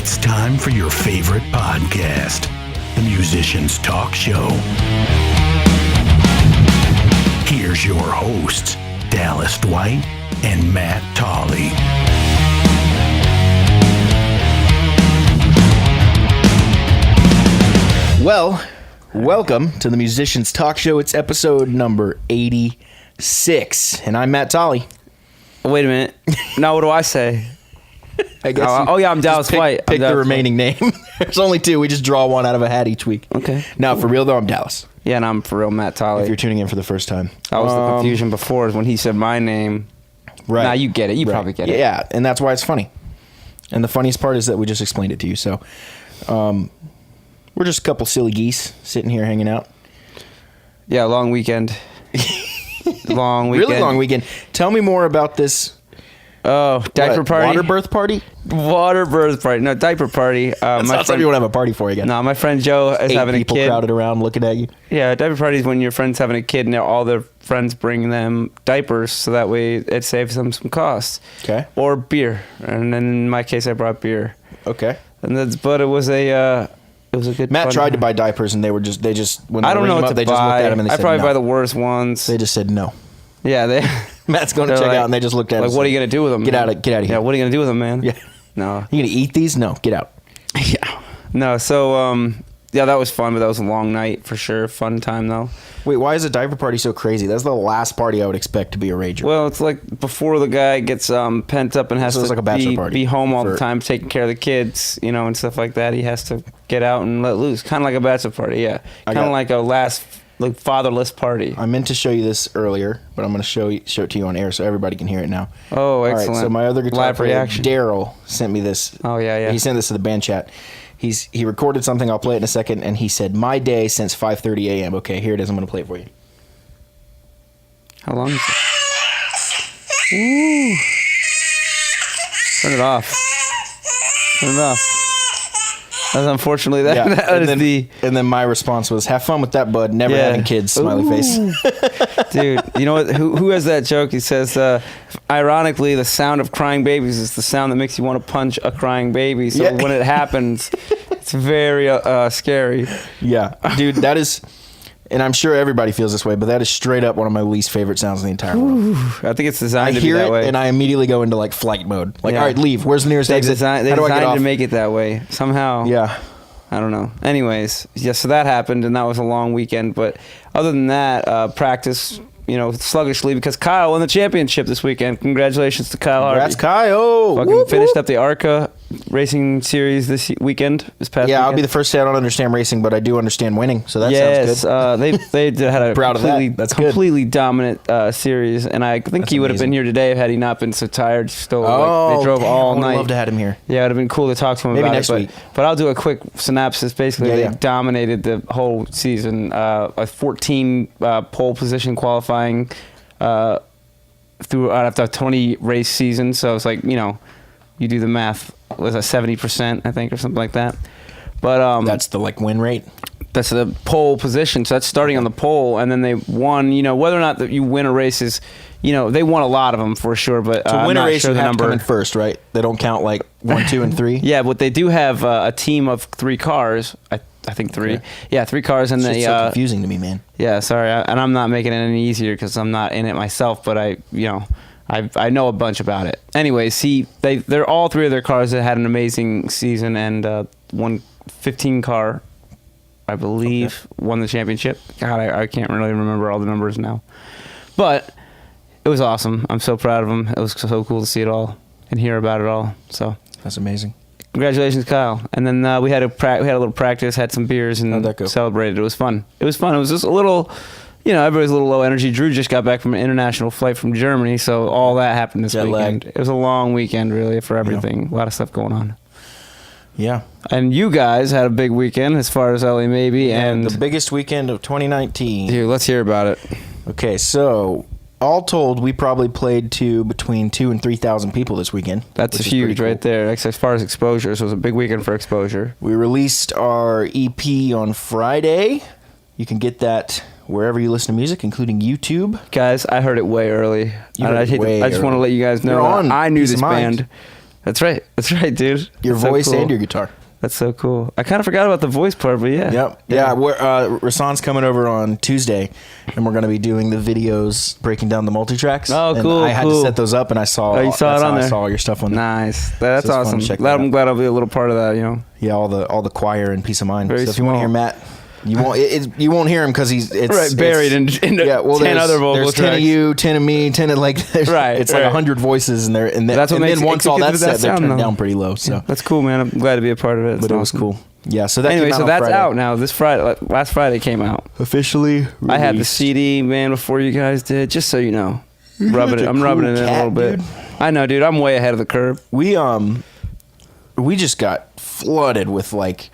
It's time for your favorite podcast, The Musicians Talk Show. Here's your hosts, Dallas Dwight and Matt Tolley. Well, welcome to The Musicians Talk Show. It's episode number 86, and I'm Matt Tolley. Wait a minute. Now what do I say? I guess I'm Dallas White. Pick the remaining name. There's only two. We just draw one out of a hat each week. Okay. Now, for real, though, I'm Dallas. Yeah, and I'm for real Matt Tolley. If you're tuning in for the first time. That was the confusion before when he said my name. Right. Now you get it. You probably get it. Yeah, and that's why it's funny. And the funniest part is that we just explained it to you. So, we're just a couple silly geese sitting here hanging out. Yeah, long weekend. Long weekend. Really long weekend. Tell me more about this. Oh, diaper party? Water birth party? Water birth party. No, diaper party. That's not something you want to have a party for again. No, my friend Joe is having a kid. 8 people crowded around looking at you. Yeah, diaper party is when your friend's having a kid and all their friends bring them diapers so that way it saves them some costs. Okay. Or beer. And then in my case, I brought beer. Okay. But it was a good. Matt fun tried time. to buy diapers and they just when I they don't know ring what them up, to they buy. just looked at him and they I said probably no. buy the worst ones. They just said no. Yeah, Matt's going to check out and they just looked at him. Like, what are you gonna do with them? Get out of here. Yeah, what are you gonna do with them, man? Yeah. No. You gonna eat these? No, get out. Yeah. No. So yeah, that was fun, but that was a long night for sure. Fun time though. Wait, why is a diaper party so crazy? That's the last party I would expect to be a rager. Well, it's like before the guy gets pent up and has So it's to like a bachelor party be home all for- the time, taking care of the kids, and stuff like that. He has to get out and let loose, kind of like a bachelor party. Yeah, kind of like a fatherless party. I meant to show you this earlier, but I'm going to show it to you on air so everybody can hear it now. Oh, excellent! All right, so my other guitar Live player, reaction. Daryl, sent me this. Oh yeah. He sent this to the band chat. He recorded something. I'll play it in a second, and he said, "My day since 5:30 a.m." Okay, here it is. I'm going to play it for you. How long is it? Ooh. Turn it off. Turn it off. That's unfortunately that. Yeah, that is the. And then my response was, "Have fun with that, bud. Never having kids." Smiley face. Dude, you know what? Who has that joke? He says, ironically, the sound of crying babies is the sound that makes you want to punch a crying baby. So Yeah. when it happens, it's very scary. Yeah, dude, that is, and I'm sure everybody feels this way, but that is straight up one of my least favorite sounds in the entire world. I think it's I designed to be hear that it way. and I immediately go into like flight mode. Like, Yeah. all right, leave. Where's the nearest They exit? designed How do I get off? to make it that way somehow. Yeah. I don't know. Anyways, yeah, so that happened, and that was a long weekend. But other than that, practice, sluggishly because Kyle won the championship this weekend. Congratulations to Kyle Congrats, Harvey. Kyle. Fucking Whoop, finished whoop. up the ARCA racing series this past Yeah, weekend. I'll be the first to say I don't understand racing, but I do understand winning, so that yes, sounds good. they had a Proud of that. completely, That's good. completely dominant series, and I think That's he would have amazing. been here today had he not been so tired. Still, Oh, they drove damn, all I would night. love to have him here. Yeah, it would have been cool to talk to him Maybe about next it. week. But I'll do a quick synopsis. Basically, Yeah, they yeah. dominated the whole season. A 14 pole position qualifying through after a 20 race season. So it's like, you do the math. Was a 70%, I think, or something like that. But That's the win rate. that's the pole position. So that's starting on the pole, and then they won. Whether or not that you win a race is, they won a lot of them for sure. But To I'm win a not race, sure you the have to number. come in first, right? They don't count 1, 2, and 3. Yeah, but they do have a team of 3 cars. I think 3. Okay. Yeah, 3 cars, and It's they. just so confusing to me, man. Yeah, sorry, and I'm not making it any easier because I'm not in it myself. But I know a bunch about it. Anyways, they're all 3 of their cars that had an amazing season, and one 15 car, I believe, won the championship. God, I can't really remember all the numbers now, but it was awesome. I'm so proud of them. It was so cool to see it all and hear about it all. So That's amazing. congratulations, Kyle. And then we had a little practice, had some beers, How'd and that go? celebrated. It was fun. It was just a little. Everybody's a little low energy. Drew just got back from an international flight from Germany, so all that happened this Jet weekend. lagged. It was a long weekend, really, for everything. A lot of stuff going on. Yeah. And you guys had a big weekend as far as LA Maybe, and the biggest weekend of 2019. dude, let's hear about it. Okay, so all told, we probably played to between 2,000 and 3,000 people this weekend. That's which is pretty huge cool. right there. As far as exposure, so it was a big weekend for exposure. We released our EP on Friday. You can get that wherever you listen to music, including YouTube. Guys, I heard it way early. You heard it way I just want to early. let you guys know You're on that I knew Peace this of Mind. band That's right, dude. Your That's so voice cool. and your guitar. That's so cool. I kind of forgot about the voice part, but yeah. Yep. Yeah, Rasan's coming over on Tuesday, and we're going to be doing the videos breaking down the multi-tracks. Oh, and cool, I had to set those up, and I saw you saw it on there? I saw all your stuff on there. Nice. That's So it's fun awesome. to check that I'm out. glad I'll be a little part of that, you know. Yeah, all the choir and Peace of Mind. Very So if you want to small. hear Matt, you won't hear him because it's Buried in 10 other vocal There's 10 of tracks. you, 10 of me, 10 of like Right, it's like right. 100 voices in there, and then, That's what and makes then it- once it all gives that's it that set, they're sound, turned though. down pretty low. So, That's cool, man. I'm glad to be a part of it. but it was cool. Yeah. So that Anyway, came out so on that's Friday. out now. This Friday, last Friday came out. Officially. I had the released. CD, man, before you guys did. Just so you know, I'm such a rubbing cool it in a cat, little bit. dude. I know, dude. I'm way ahead of the curve. We just got flooded with like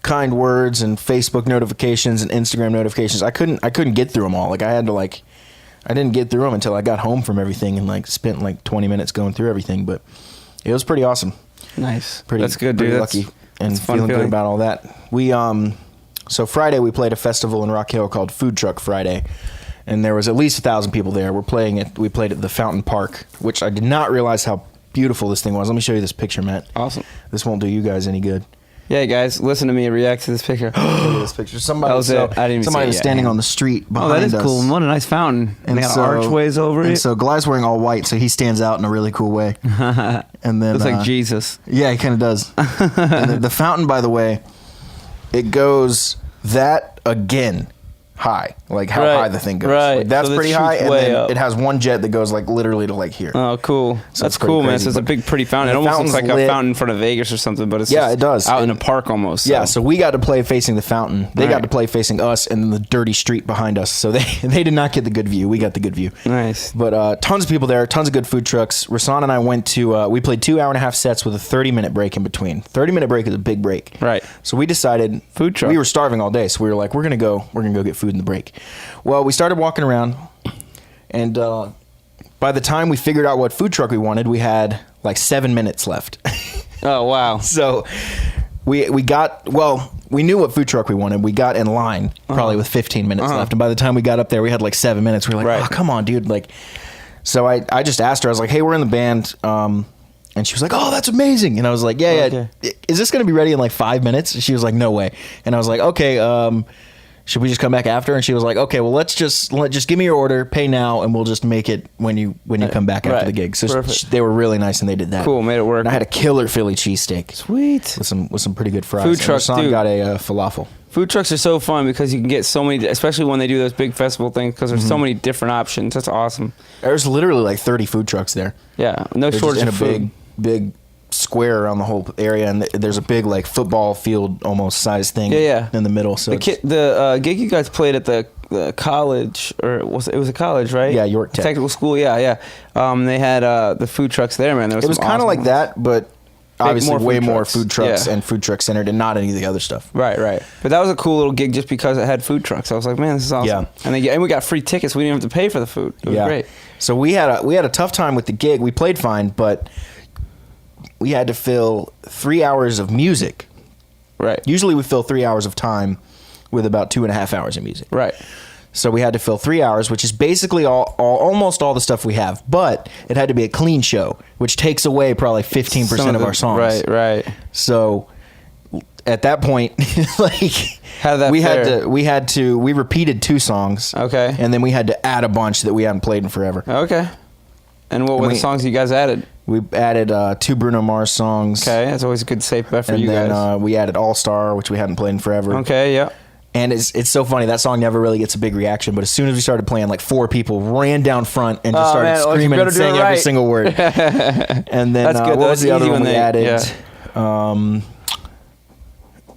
kind words and Facebook notifications and Instagram notifications. I couldn't get through them all. Like I didn't get through them until I got home from everything and like spent like 20 minutes going through everything. But it was pretty awesome. Nice. Pretty, That's good, dude. pretty That's lucky and that's a fun feeling good feeling. about all that. We so Friday we played a festival in Rock Hill called Food Truck Friday, and there was at least 1,000 people there. We played at the Fountain Park, which I did not realize how beautiful this thing was. Let me show you this picture, Matt. Awesome. This won't do you guys any good. Yeah, guys, listen to me react to this picture. Look at this picture. Somebody, That was it. I didn't even somebody see it was yet. standing on the street behind Oh, that is us. cool. What a nice fountain. And they got archways over and it. So Gly's wearing all white, so he stands out in a really cool way. And then Looks like Jesus. Yeah, he kind of does. And the fountain, by the way, it goes that again high, like how Right, high the thing goes. right. Like, that's So it pretty shoots high, and way then up. it has one jet that goes like literally to like here. Oh, cool. So That's it's pretty cool, man. crazy, So it's a but big, pretty fountain. It the almost looks like fountain's a lit. fountain in front of Vegas or something, but it's Yeah, just it does. out in a park almost. So. Yeah, so we got to play facing the fountain. They got Right. to play facing us and then the dirty street behind us. So they did not get the good view. We got the good view. Nice. But tons of people there, tons of good food trucks. Rasan and I went to, we played 2.5-hour sets with a 30-minute break in between. 30-minute break is a big break. Right. So we decided, Food truck. we were starving all day, so we were like, we're gonna go get food in the break. Well, we started walking around, and by the time we figured out what food truck we wanted, we had like 7 minutes left. Oh, wow. So we knew what food truck we wanted. We got in line probably with 15 minutes left, and by the time we got up there, we had like 7 minutes. We were like, Right. oh, come on, dude. Like, so I just asked her. I was like, hey, we're in the band. And she was like, oh, that's amazing. And I was like, yeah. Okay. Is this going to be ready in like 5 minutes? She was like, no way. And I was like, okay, should we just come back after? And she was like, okay, well, let's just give me your order, pay now, and we'll just make it when you come back after Right. the gig. So Perfect. they were really nice, and they did that. Cool, made it work. And I had a killer Philly cheesesteak Sweet. with some pretty good fries. Food And trucks, Rasan dude. got a falafel. Food trucks are so fun because you can get so many, especially when they do those big festival things, because there's Mm-hmm. so many different options. That's awesome. There's literally like 30 food trucks there. Yeah, no They're shortage just in of a food. big square around the whole area, and there's a big like football field almost size thing Yeah. in the middle. So The gig you guys played at the college, or it was a college, right? Yeah, York Tech. Technical school. Yeah. They had the food trucks there, man. There it was kind of like that, but obviously more way food more trucks. food trucks Yeah. and food truck centered, and not any of the other stuff. Right. But that was a cool little gig just because it had food trucks. I was like, man, this is awesome. Yeah. And we got free tickets. We didn't have to pay for the food. It was great. So we had a tough time with the gig. We played fine, but we had to fill 3 hours of music. Right. Usually we fill 3 hours of time with about 2.5 hours of music. Right. So we had to fill 3 hours, which is basically almost all the stuff we have. But it had to be a clean show, which takes away probably 15% of our songs. Right. So at that point, like How did that we repeated 2 songs. Okay. And then we had to add a bunch that we hadn't played in forever. Okay. And what were the songs you guys added? We added 2 Bruno Mars songs. Okay, that's always a good safe bet for And you then guys. we added All Star, which we hadn't played in forever. Okay, yeah. And it's so funny. That song never really gets a big reaction, but as soon as we started playing, like 4 people ran down front and just Oh, started man, well, you screaming better and do it saying every right. single word. And then That's good, what though. was the That's other easy one when we they- added?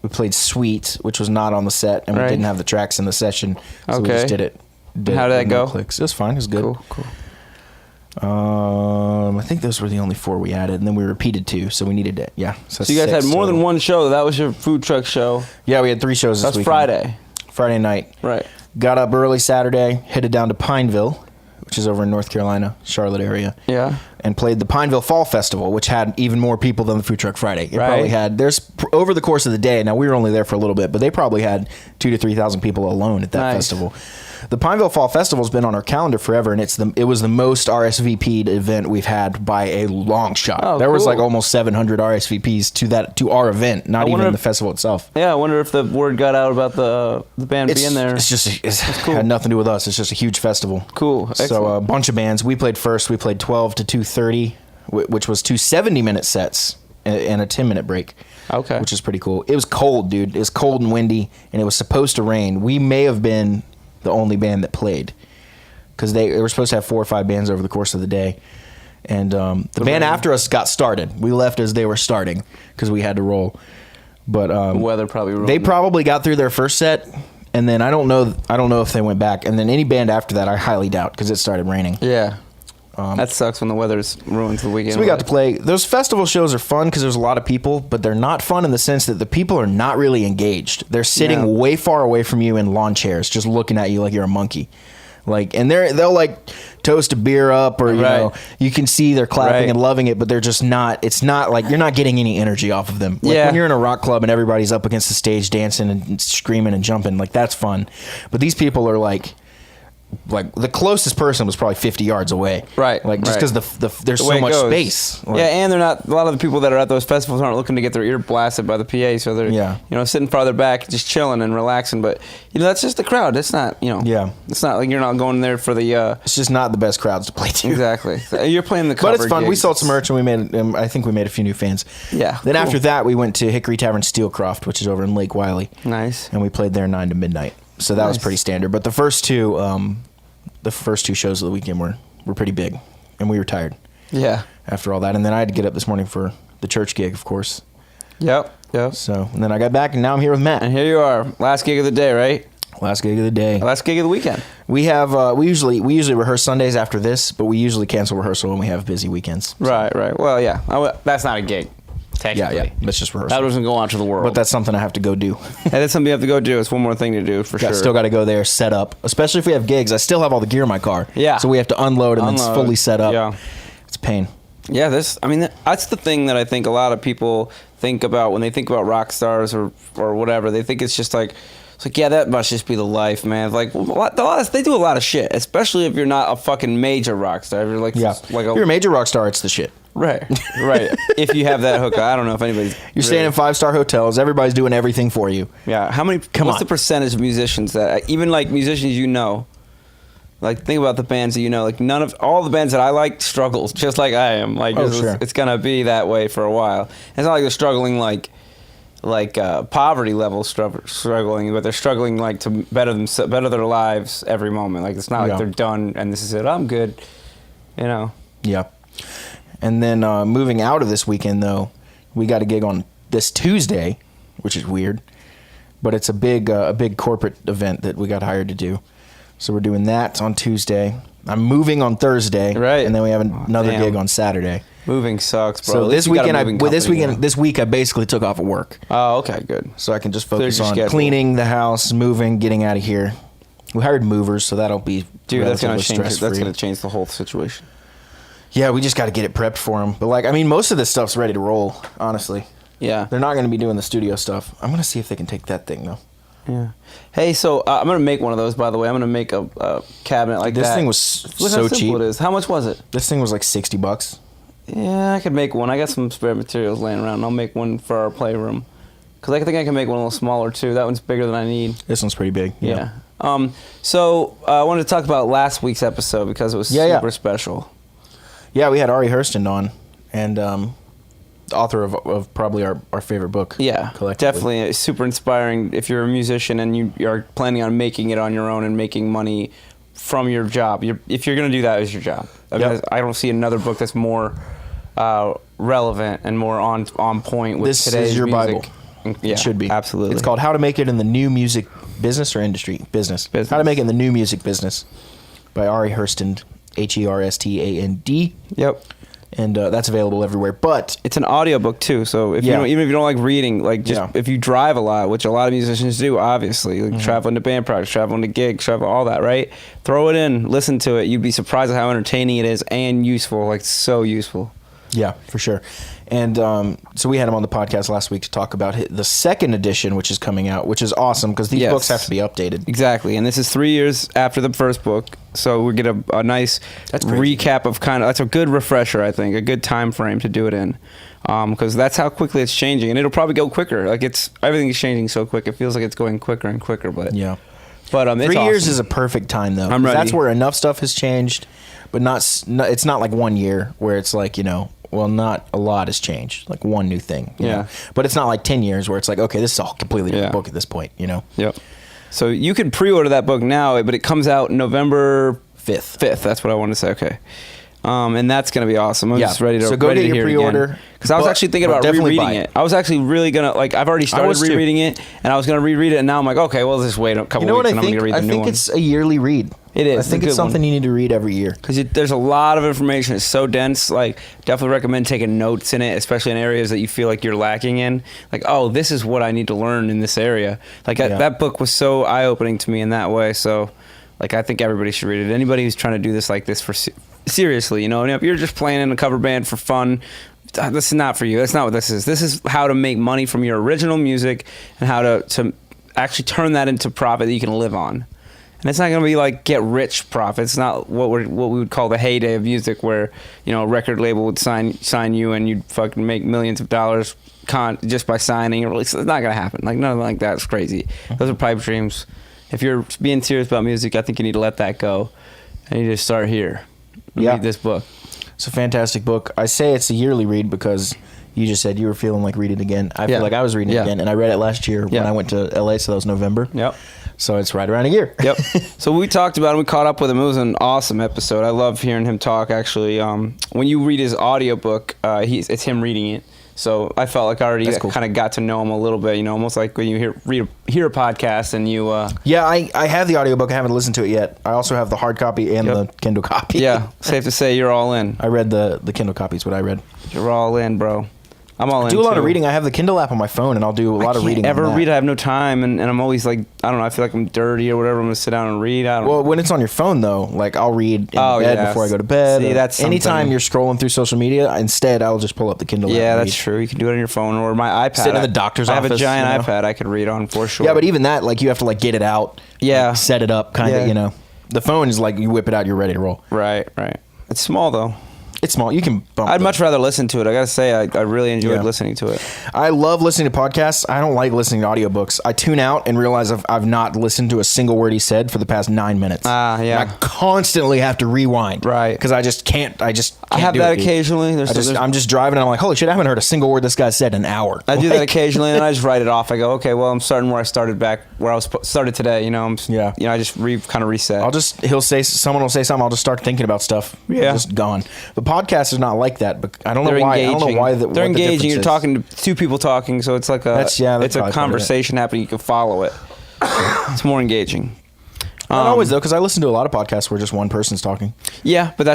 We played Sweet, which was not on the set, and Right. we didn't have the tracks in the session, so we Okay. just did it. How did that no go? clicks. It was fine. It was good. Cool. I think those were the only 4 we added, and then we repeated 2, so we needed to, yeah. So you guys had more than one show. That was your food truck show. Yeah, we had 3 shows this That's weekend. Friday night. Right. Got up early Saturday, headed down to Pineville, which is over in North Carolina, Charlotte area. Yeah. and played the Pineville Fall Festival, which had even more people than the Food Truck Friday. It probably had, over the course of the day, now we were only there for a little bit, but they probably had 2,000 to 3,000 people alone at that festival. The Pineville Fall Festival has been on our calendar forever, and it was the most RSVP'd event we've had by a long shot. Oh, there was cool. like almost 700 RSVPs to our event, not even the festival itself. Yeah, I wonder if the word got out about the band being there. It's cool. Had nothing to do with us. It's just a huge festival. Cool. So Excellent. a bunch of bands. We played first. We played 12 to 2:30, which was 2 70-minute sets and a 10-minute break. Okay. Which is pretty cool. It was cold, dude. It was cold and windy, and it was supposed to rain. We may have been the only band that played, because they were supposed to have 4 or 5 bands over the course of the day, and the band after us got started. We left as they were starting because we had to roll. But the weather probably ruined they it. probably got through their first set, and then I don't know if they went back. And then any band after that, I highly doubt, because it started raining. Yeah. That sucks when the weather's ruined the weekend. So we got to play. Those festival shows are fun because there's a lot of people, but they're not fun in the sense that the people are not really engaged. They're sitting way far away from you in lawn chairs, just looking at you like you're a monkey. Like, and they'll like toast a beer up, or you know, you can see they're clapping and loving it, but they're just not. It's not like, you're not getting any energy off of them. Like when you're in a rock club and everybody's up against the stage dancing and screaming and jumping, like that's fun. But these people are like the closest person was probably 50 yards away. Right. Like just because there's so much space. Like, and they're not, a lot of the people that are at those festivals aren't looking to get their ear blasted by the PA, so they're sitting farther back, just chilling and relaxing. But that's just the crowd. It's not it's not like you're not going there for the. It's just not the best crowds to play to. Exactly. You're playing the cover but it's fun. gigs. We sold some merch, and we made. I think we made a few new fans. Yeah. Then after that, we went to Hickory Tavern Steelcroft, which is over in Lake Wiley. Nice. And we played there 9 to midnight. So that was pretty standard. But the first two shows of the weekend were pretty big, and we were tired. Yeah. After all that, and then I had to get up this morning for the church gig, of course. Yep. So, and then I got back, and now I'm here with Matt. And here you are, last gig of the day, right? Last gig of the day. Last gig of the weekend. We have we usually rehearse Sundays after this, but we usually cancel rehearsal when we have busy weekends. So. Right. Well, yeah, that's not a gig. Technically. Yeah. That's just rehearsal. That doesn't go out to the world. But that's something I have to go do. That's something you have to go do. It's one more thing to do, for sure. Still got to go there, set up. Especially if we have gigs. I still have all the gear in my car. Yeah. So we have to unload and then fully set up. Yeah. It's a pain. Yeah, that's the thing that I think a lot of people think about when they think about rock stars or whatever. They think it's just like, that must just be the life, man. Like, they do a lot of shit, especially if you're not a fucking major rock star. If you're like, if you're a major rock star, it's the shit. Right. If you have that hookup, I don't know if anybody's. You're staying in 5-star hotels. Everybody's doing everything for you. Yeah. What's the percentage of musicians that, even like musicians like, think about the bands that like all the bands that I like struggles just like I am. Like, it's gonna be that way for a while. It's not like they're struggling like poverty level struggling, but they're struggling like to better their lives every moment. Like, it's not like they're done and this is it. I'm good. Yeah. And then moving out of this weekend, though, we got a gig on this Tuesday, which is weird, but it's a big corporate event that we got hired to do. So we're doing that on Tuesday. I'm moving on Thursday, right? And then we have another gig on Saturday. Moving sucks, bro. So this week I basically took off of work. Oh, okay, good. So I can just focus on cleaning the house, moving, getting out of here. We hired movers, so that'll be that's gonna change. stress-free. That's gonna change the whole situation. Yeah, we just got to get it prepped for them. But most of this stuff's ready to roll, honestly. Yeah. They're not going to be doing the studio stuff. I'm going to see if they can take that thing, though. Yeah. Hey, so I'm going to make one of those, by the way. I'm going to make a cabinet like this that. Thing was Look so how simple cheap. It is. How much was it? This thing was like $60. Yeah, I could make one. I got some spare materials laying around. I'll make one for our playroom. Because I think I can make one a little smaller, too. That one's bigger than I need. This one's pretty big. Yeah. So I wanted to talk about last week's episode because it was super special. Yeah, we had Ari Hurston on, and the author of probably our favorite book. Yeah, definitely super inspiring. If you're a musician and you are planning on making it on your own and making money from your job, if you're going to do that as your job, I don't see another book that's more relevant and more on point with today's music. This is your Bible. Yeah, it should be. Absolutely. It's called How to Make It in the New Music Business or Industry? Business. How to Make It in the New Music Business by Ari Hurston. Herstand. Yep. and that's available everywhere. But it's an audiobook too, so if even if you don't like reading, like just if you drive a lot, which a lot of musicians do, obviously, like traveling to band projects, traveling to gigs, all that, right? Throw it in, listen to it. You'd be surprised at how entertaining it is and useful, like so useful. Yeah, for sure. And so we had him on the podcast last week to talk about the second edition, which is coming out, which is awesome because these books have to be updated. Exactly. And this is 3 years after the first book. So we get a nice recap of that's a good refresher, I think, a good time frame to do it in. Because that's how quickly it's changing. And it'll probably go quicker. Like everything is changing so quick. It feels like it's going quicker and quicker. But yeah. But 3 years is a perfect time, though. I'm ready. That's where enough stuff has changed, but it's not like 1 year where it's like, well, not a lot has changed, like one new thing. You know? But it's not like 10 years where it's like, okay, this is all completely different book at this point, Yep. So you can pre-order that book now, but it comes out November 5th. That's what I wanted to say. Okay. And that's going to be awesome. I'm just ready to So go ready get to your pre-order. Because I was actually thinking about rereading it. I was actually really going to, I've already started rereading it, and I was going to reread it, and now I'm like, okay, well, just wait a couple weeks, and I'm going to read the new one. I think it's a yearly read. It is. I think it's something you need to read every year. Because there's a lot of information. It's so dense. Like, definitely recommend taking notes in it, especially in areas that you feel like you're lacking in. Like, oh, this is what I need to learn in this area. Like, that book was so eye-opening to me in that way. So, I think everybody should read it. Anybody who's trying to do this like this for seriously, and if you're just playing in a cover band for fun, this is not for you. That's not what this is. This is how to make money from your original music and how to actually turn that into profit that you can live on. And it's not going to be like get rich profit. It's not what we would call the heyday of music, where a record label would sign you and you'd fucking make millions of dollars just by signing a release. It's not going to happen. Like, nothing like that is crazy. Those are pipe dreams. If you're being serious about music, I think you need to let that go and you just start here. Read this book. It's a fantastic book. I say it's a yearly read because you just said you were feeling like reading it again. I feel like I was reading it again, and I read it last year when I went to LA, so that was November. Yep. So it's right around a year. Yep. So we talked about him. We caught up with him. It was an awesome episode. I love hearing him talk, actually. When you read his audiobook, it's him reading it. So I felt like I already kind of got to know him a little bit, almost like when you hear a podcast and you... Yeah, I have the audiobook. I haven't listened to it yet. I also have the hard copy and the Kindle copy. Yeah, safe to say you're all in. I read the Kindle copy is what I read. You're all in, bro. I'm all in. I do a lot of reading. I have the Kindle app on my phone, and I'll do a lot of reading. I can't ever read. I have no time, and I'm always like, I don't know. I feel like I'm dirty or whatever. I'm gonna sit down and read. Well, when it's on your phone though, like I'll read in bed before I go to bed. See, that's anytime you're scrolling through social media. Instead, I'll just pull up the Kindle. Yeah, that's true. You can do it on your phone or my iPad. Sitting in the doctor's office. I have a giant iPad I could read on for sure. Yeah, but even that, like you have to get it out. Yeah, set it up, kind of. The phone is like you whip it out, you're ready to roll. Right. It's small though. It's small. You can bump I'd much rather listen to it. I gotta say, I really enjoyed listening to it. I love listening to podcasts. I don't like listening to audiobooks. I tune out and realize I've not listened to a single word he said for the past 9 minutes. Yeah. And I constantly have to rewind. Right. Because I just can't. I have that occasionally. I'm just driving and I'm like, holy shit, I haven't heard a single word this guy said in an hour. I do that occasionally and I just write it off. I go, okay, well, I'm starting where I started where I was started today. I just kind of reset. Someone will say something. I'll just start thinking about stuff. Yeah. Just gone. The podcast is not like that, but I don't know why. Engaging. I don't know why. They're engaging. You're talking to two people talking, so it's like it's a conversation happening. You can follow it. It's more engaging. Not always though, because I listen to a lot of podcasts where just one person's talking. Yeah, but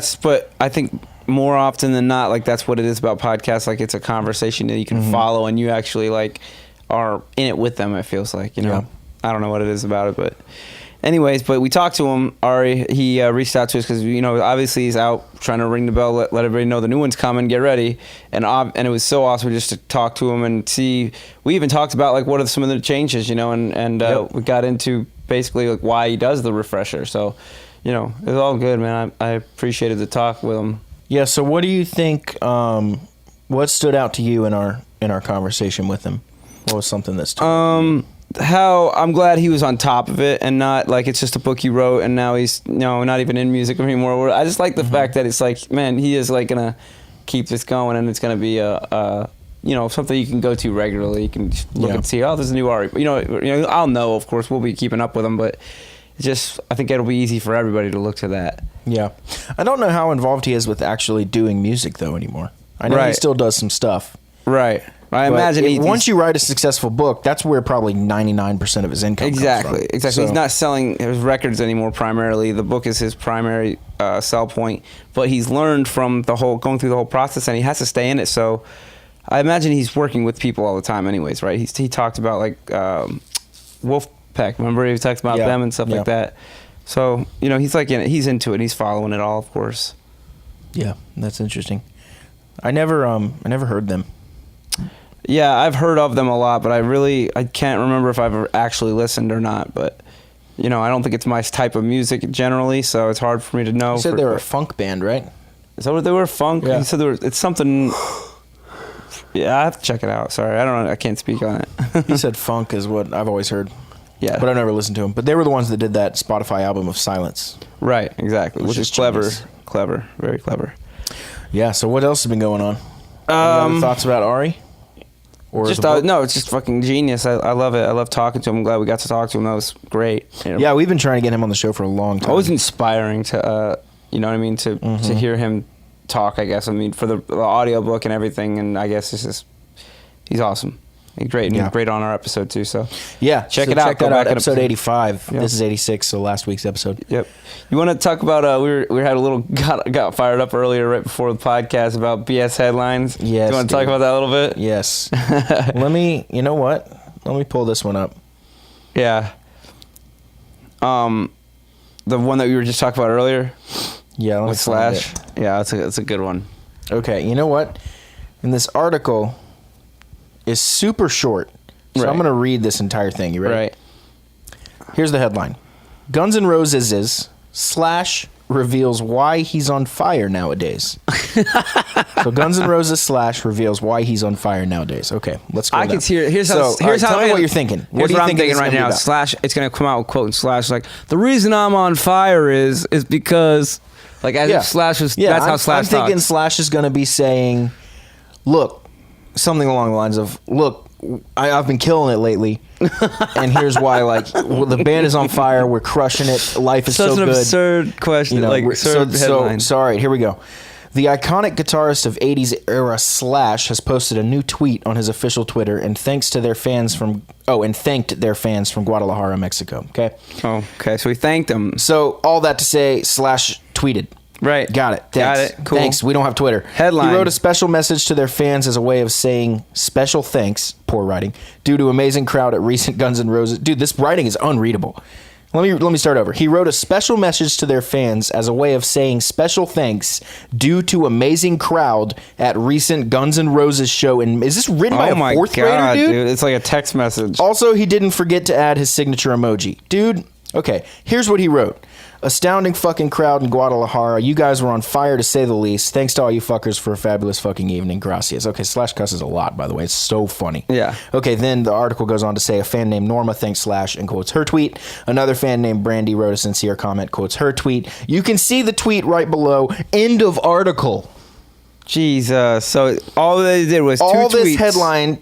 I think more often than not, that's what it is about podcasts. Like it's a conversation that you can follow, and you actually are in it with them. It feels like I don't know what it is about it, but. Anyways, but we talked to him, Ari. He reached out to us because, obviously he's out trying to ring the bell, let everybody know the new one's coming, get ready. And it was so awesome just to talk to him and see. We even talked about, what are some of the changes, and we got into basically, why he does the refresher. So, it was all good, man. I appreciated the talk with him. Yeah, so what do you think, what stood out to you in our conversation with him? What was something that stood out to you? How I'm glad he was on top of it and not it's just a book he wrote and now he's not even in music anymore. I just like the fact that it's man, he is gonna keep this going and it's gonna be a something you can go to regularly. You can look and see, there's a new Ari. I'll know, of course, we'll be keeping up with him, but I think it'll be easy for everybody to look to that. Yeah, I don't know how involved he is with actually doing music though anymore. I know he still does some stuff. Right. I imagine once you write a successful book, that's where probably 99% of his income comes from. Exactly. So, he's not selling his records anymore primarily. The book is his primary sell point, but he's learned from going through the whole process, and he has to stay in it. So I imagine he's working with people all the time anyways, right? He talked about like Wolfpack. Remember he talked about them and stuff like that. So, he's like he's into it. He's following it all, of course. Yeah, that's interesting. I never heard them. Yeah, I've heard of them a lot, but I can't remember if I've ever actually listened or not. But, I don't think it's my type of music generally, so it's hard for me to know. You said they were a funk band, right? Is that what they were? Funk? Yeah. You said it's something... Yeah, I have to check it out. Sorry, I don't know. I can't speak on it. He said funk is what I've always heard. Yeah. But I've never listened to them. But they were the ones that did that Spotify album of Silence. Right, exactly. Which is clever. genius. Clever. Very clever. Yeah, so what else has been going on? Any other thoughts about Ari? Or Just no, it's just fucking genius. I love it. I love talking to him. I'm glad we got to talk to him. That was great. Yeah, we've been trying to get him on the show for a long time. Always inspiring to, you know what I mean, to hear him talk, I guess. I mean, for the audio book and everything, and I guess it's just, he's awesome. He's great. And he's great on our episode, too, so. Yeah, check so it out. Check that out, episode 85. Yep. This is 86, so last week's episode. Yep. You want to talk about, we had a little, got fired up earlier right before the podcast about BS headlines. Yes, you want to talk about that a little bit? Yes. You know what? Let me pull this one up. Yeah. The one that we were just talking about earlier? Yeah, let me with find Slash? it. Yeah, that's a good one. Okay, you know what? In this article is super short, so Right. I'm going to read this entire thing. You ready? Right. Here's the headline. Guns N' Roses' Slash reveals why he's on fire nowadays. So Guns N' Roses Slash reveals why he's on fire nowadays. Okay, let's go. I can hear. Here's how. So, Here's how. tell me what you're thinking. What Here's do you what I'm think thinking it's right gonna be now. about? Slash. It's gonna come out with quote Slash like the reason I'm on fire is because like as if Slash was. Yeah, that's how Slash I'm thinking talks. Slash is going to be saying, "Look, something along the lines of, look, I've been killing it lately, and here's why. Like, the band is on fire. We're crushing it. Life is Such so an good. absurd question. Like absurd headline. So, all right, here we go. The iconic guitarist of 80s era Slash has posted a new tweet on his official Twitter and thanked their fans from Guadalajara, Mexico. Okay. Oh, okay. So we thanked him. So all that to say, Slash tweeted. Right. Got it. Thanks. Got it. Cool. Thanks. We don't have Twitter. Headline. He wrote a special message to their fans as a way of saying special thanks, poor writing, due to amazing crowd at recent Guns N' Roses. Dude, this writing is unreadable. Let me start over. He wrote a special message to their fans as a way of saying special thanks due to amazing crowd at recent Guns N' Roses show. And is this written by a fourth grader, dude? It's like a text message. Also, he didn't forget to add his signature emoji. Dude, okay, here's what he wrote. Astounding fucking crowd in Guadalajara. You guys were on fire to say the least. Thanks to all you fuckers for a fabulous fucking evening. Gracias. Okay, Slash cusses a lot, by the way. It's so funny. Yeah. Okay, then the article goes on to say a fan named Norma thanks Slash and quotes her tweet. Another fan named Brandy wrote a sincere comment, quotes her tweet. You can see the tweet right below. End of article. Jesus. So all they did was all two tweets. this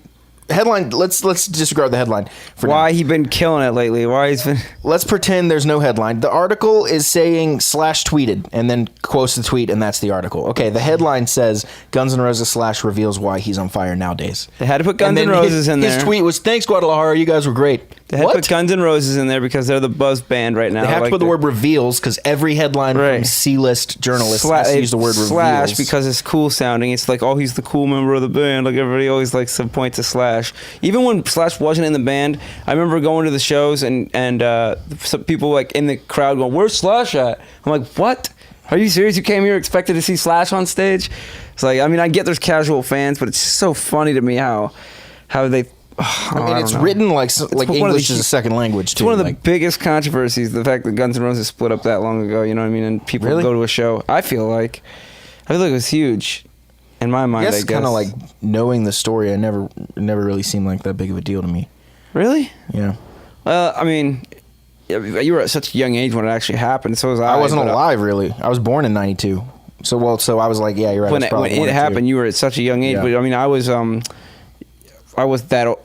headline, let's disregard the headline for now. Why he been killing it lately? Why he's been... Let's pretend there's no headline. The article is saying Slash tweeted and then quotes the tweet, and that's the article. Okay, the headline says Guns N' Roses Slash reveals why he's on fire nowadays. They had to put Guns N' Roses in there. His tweet was, thanks Guadalajara, you guys were great. They had to put Guns N' Roses in there because they're the buzz band right now. They have to put the word reveals because every headline from Right. C-list journalists has to use the word Slash reveals. because it's cool sounding. It's like, oh, he's the cool member of the band. Like everybody always likes to point to Slash. Even when Slash wasn't in the band, I remember going to the shows and some people like in the crowd going, "Where's Slash at?" I'm like, "What? Are you serious? You came here expected to see Slash on stage?" It's like, I mean, I get there's casual fans, but it's just so funny to me how they. I mean, it's written like English is a second language, too. It's one of the biggest controversies, the fact that Guns N' Roses split up that long ago, you know what I mean? And people go to a show. I feel like it was huge in my mind, I guess. kind of like knowing the story, it never really seemed like that big of a deal to me. Really? Yeah. Well, I mean, you were at such a young age when it actually happened, so was I. I wasn't alive, really. I was born in 92. So I was like, yeah, you're right. When it happened, you were at such a young age. Yeah. But I mean, I was that.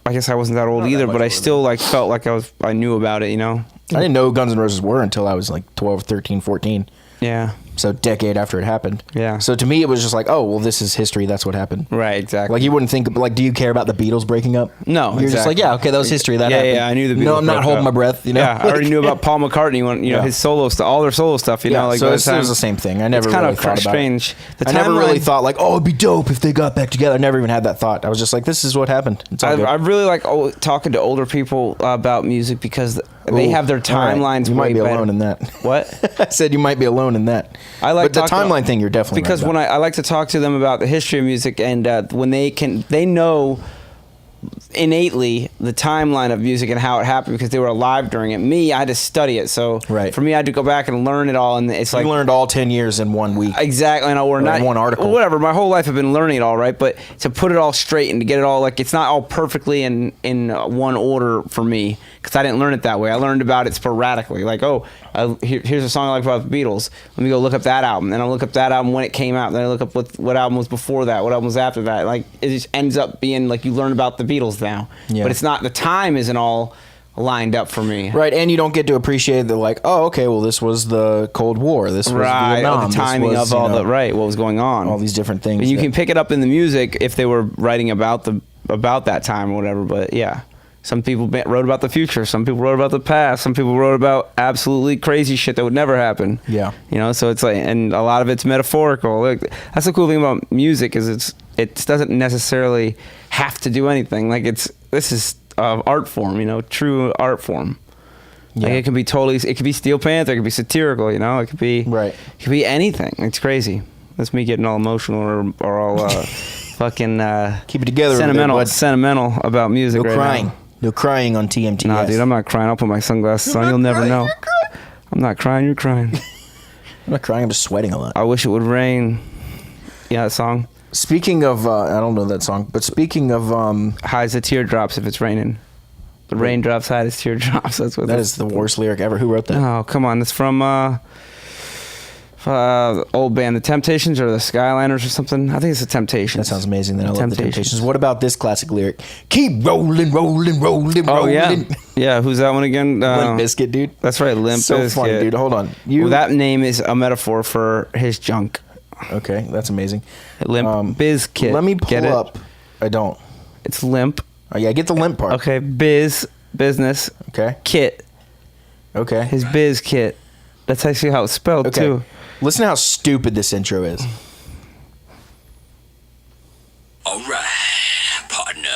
I guess I wasn't that old either, but I still like felt like I knew about it, you know. I didn't know who Guns N' Roses were until I was like 12, 13, 14. Yeah. So decade after it happened. Yeah. So to me, it was just like, oh, well, this is history. That's what happened. Right, exactly. Like you wouldn't think, like, do you care about the Beatles breaking up? No, You're just like, yeah, okay, that was history. That happened. Yeah, I knew the Beatles. No, I'm not broke holding up. my breath. You know. Yeah, I already knew about Paul McCartney. His solo stuff, all their solo stuff. You know, like so by the it time- was the same thing. I never it's kind really of thought strange. about it. I never really thought like, oh, it'd be dope if they got back together. I never even had that thought. I was just like, this is what happened. It's all good. I really like talking to older people about music because they have their All right. timelines. You way might be better. alone in that. What? I said you might be alone in that. I like but the talking- timeline thing. You're definitely because right when I like to talk to them about the history of music and when they know innately the timeline of music and how it happened because they were alive during it. Me, I had to study it. So Right. for me, I had to go back and learn it all. And it's like you learned all 10 years in 1 week. exactly, or not in one article. whatever. My whole life I've been learning it all, right? But to put it all straight and to get it all like it's not all perfectly in one order for me because I didn't learn it that way. I learned about it sporadically. Like, here's a song I like about the Beatles. Let me go look up that album. Then I look up that album when it came out. Then I look up what album was before that, what album was after that. Like it just ends up being like you learn about the Beatles now. Yeah. But it's not the time isn't all lined up for me. Right, and you don't get to appreciate the like, oh, okay, well, this was the Cold War. This was Right, Vietnam. the timing this was, of all you know, the right, what was going on, all these different things. And you that- can pick it up in the music if they were writing about that time or whatever. But yeah, some people wrote about the future. Some people wrote about the past. Some people wrote about absolutely crazy shit that would never happen. Yeah. You know, so it's like, and a lot of it's metaphorical. Like, that's the cool thing about music is it doesn't necessarily have to do anything. Like this is art form, you know, true art form. Yeah. Like it can be Steel Panther, it could be satirical, you know, it could be anything. It's crazy. That's me getting all emotional or all fucking keep it together. sentimental about music. No right crying. now. No crying on TMT. Nah, dude, I'm not crying. I'll put my sunglasses on. You'll never know. I'm not crying. You're crying. I'm not crying. I'm just sweating a lot. I wish it would rain. Yeah, that song. Speaking of, I don't know that song, but speaking of, High as the teardrops if it's raining. The raindrops high as teardrops. That's what. that is the worst lyric ever. Who wrote that? Oh, come on. It's from old band, The Temptations or the Skyliners or something. I think it's The Temptations. That sounds amazing. Then I love the Temptations. Temptations. What about this classic lyric? Keep rolling, rolling, rolling, Oh, rolling. yeah. Yeah, who's that one again? Limp Bizkit, dude. That's right, Limp So Bizkit. funny, dude. Hold on. Well, that name is a metaphor for his junk. Okay, that's amazing. Limp Bizkit. Let me Get pull it? up. I don't. It's limp. Oh, yeah, get the limp part. Okay, business, Okay. kit. Okay. His biz kit. That's actually how it's spelled, Okay. too. Listen to how stupid this intro is. All right, partner.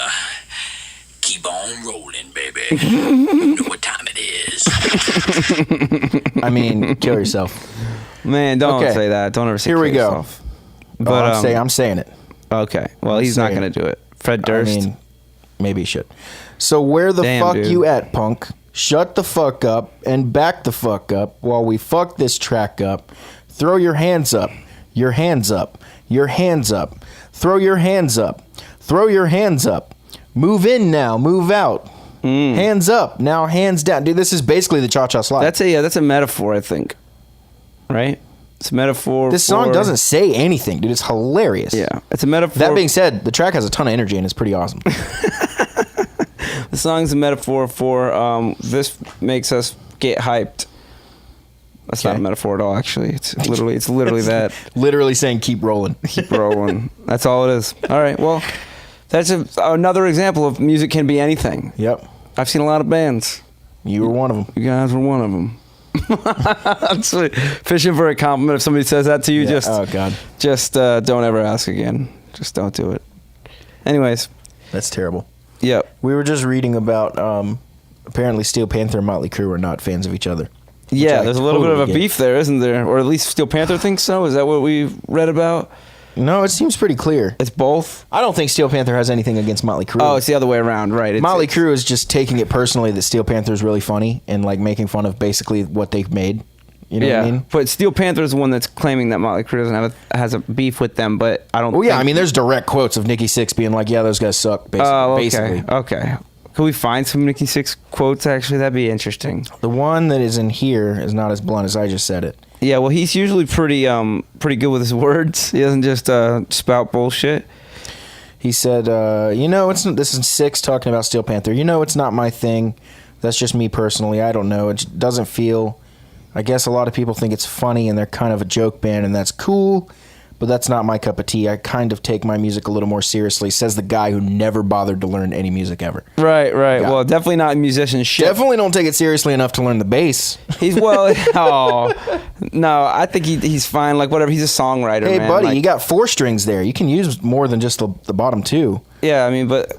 Keep on rolling, baby. You know what time it is. I mean, kill yourself. Man, don't Okay. say that. Don't ever say Here we kill go. yourself. But But, I'm saying it. okay. Well, I'm he's not saying going it. to do it. Fred Durst. I mean, maybe he should. So where the Damn, fuck dude. you at, punk? Shut the fuck up and back the fuck up while we fuck this track up. Throw your hands up. Your hands up. Your hands up. Throw your hands up. Throw your hands up. Move in now. Move out. Hands up. Now hands down. Dude, this is basically the Cha-Cha Slide. that's a metaphor, I think. Right? It's a metaphor. This song doesn't say anything, dude. It's hilarious. Yeah. It's a metaphor. That being said, the track has a ton of energy and it's pretty awesome. The song's a metaphor for this makes us get hyped. That's not Okay. a metaphor at all, actually. It's literally that. Literally saying keep rolling. Keep rolling. That's all it is. All right. Well, that's another example of music can be anything. Yep. I've seen a lot of bands. You were one of them. You guys were one of them. That's what- fishing for a compliment. If somebody says that to you, Yeah. Oh, God. just don't ever ask again. Just don't do it. Anyways, That's terrible. yep. We were just reading about apparently Steel Panther and Motley Crue are not fans of each other. Yeah, I there's a little bit of a totally get. beef there, isn't there? Or at least Steel Panther thinks so. Is that what we've read about? No, it seems pretty clear. It's both. I don't think Steel Panther has anything against Motley Crue. Oh, it's the other way around, right? It's, Motley Crue is just taking it personally that Steel Panther is really funny and like making fun of basically what they've made. You know yeah, what I mean? but Steel Panther is the one that's claiming that Motley Crue doesn't has a beef with them, but I don't. Well, yeah, think- I mean, there's direct quotes of Nikki Sixx being like, "Yeah, those guys suck." Basically, Oh, okay. basically. Okay. Could we find some Nikki Sixx quotes? Actually, that'd be interesting. The one that is in here is not as blunt as I just said it. Yeah, well, he's usually pretty good with his words. He doesn't just spout bullshit. He said, this is Sixx talking about Steel Panther. It's not my thing. That's just me personally. I don't know. It doesn't feel I guess a lot of people think it's funny and they're kind of a joke band, and that's cool, but that's not my cup of tea. I kind of take my music a little more seriously, says the guy who never bothered to learn any music ever. Right. Yeah. Well, definitely not musicianship. Definitely don't take it seriously enough to learn the bass. He's no, I think he's fine. Like, whatever. He's a songwriter, Hey, man. buddy, Like, you got 4 strings there. You can use more than just the bottom 2. yeah, I mean, but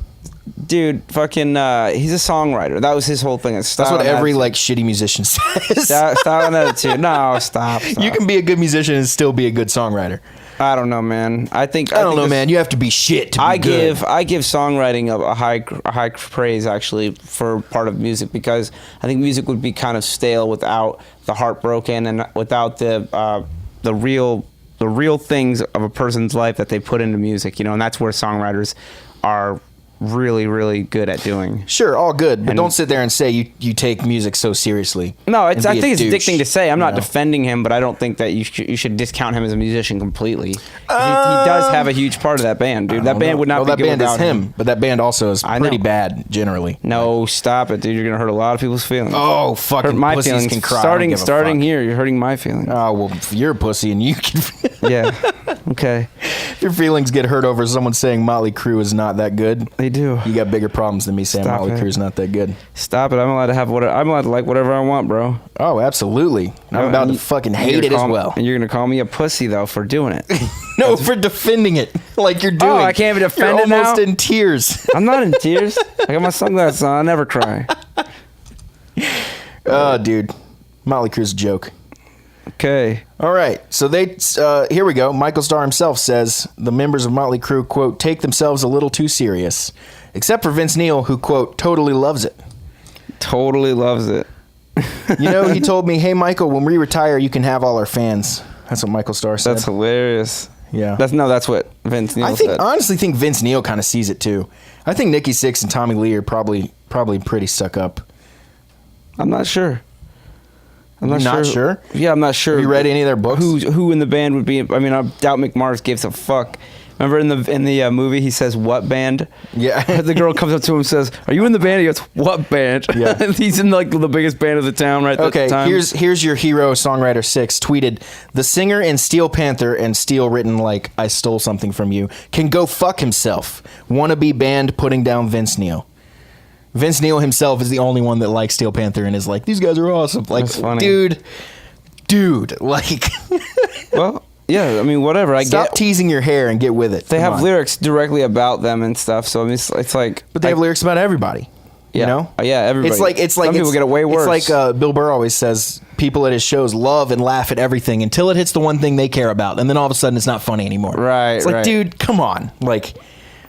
dude, fucking, he's a songwriter. That was his whole thing. That's what every like shitty musician says. Style and attitude. No, stop. You can be a good musician and still be a good songwriter. I don't know, man. I don't know, man. You have to be shit to be good. I give songwriting a high praise, actually, for part of music, because I think music would be kind of stale without the heartbroken and without the real things of a person's life that they put into music, and that's where songwriters are really, really good at doing. Sure, all good, but don't sit there and say you take music so seriously. No, I think it's a douche, dick thing to say. I'm not know? defending him, but I don't think that you should discount him as a musician completely. He does have a huge part of that band, dude. That band would not be that good band without is him, but that band also is pretty know. bad generally. No, stop it, dude. You're gonna hurt a lot of people's feelings. Oh, fucking Hurt my pussies feelings. can cry. I don't give a Starting fuck. here, you're hurting my feelings. Oh, well, you're a pussy and you can... Yeah. Okay. If your feelings get hurt over someone saying Motley Crue is not that good, They do. you got bigger problems than me saying Stop Motley it. Crue is not that good. Stop it. I'm allowed to like whatever I want, bro. Oh, absolutely. I'm about to fucking hate it as well. And you're gonna call me a pussy though for doing it. No, for defending it like you're doing. Oh, I can't be defended You're almost now? in tears. I'm not in tears. I got my sunglasses on. I never cry. Oh, dude. Motley Crue's a joke. Okay. All right, so here we go. Michael Starr himself says the members of Motley Crue, quote, take themselves a little too serious, except for Vince Neil, who, quote, totally loves it. Totally loves it. He told me, hey, Michael, when we retire, you can have all our fans. That's what Michael Starr said. That's hilarious. Yeah. That's what Vince Neil said. Honestly think Vince Neil kind of sees it too. I think Nikki Sixx and Tommy Lee are probably pretty stuck up. I'm not sure. You're not sure? Yeah, I'm not sure. Have you read any of their books? Who in the band would be? I mean, I doubt McMars gives a fuck. Remember in the movie, he says, "What band?" Yeah. The girl comes up to him and says, "Are you in the band?" He goes, "What band?" Yeah. He's in like the biggest band of the town at the time. Here's your hero, Songwriter 6, tweeted, the singer in Steel Panther, and Steel written like I stole something from you, can go fuck himself. Wannabe band putting down Vince Neil. Vince Neil himself is the only one that likes Steel Panther and is like, these guys are awesome. Like, That's funny. dude, like... Well, yeah, I mean, whatever. Stop teasing your hair and get with it. They Come have on. lyrics directly about them and stuff, so I mean, it's like... But they have lyrics about everybody. Yeah. You know? Yeah, everybody. It's like Some people get it way worse. It's like Bill Burr always says, people at his shows love and laugh at everything until it hits the one thing they care about, and then all of a sudden it's not funny anymore. Right, It's like, right. dude, come on. Like,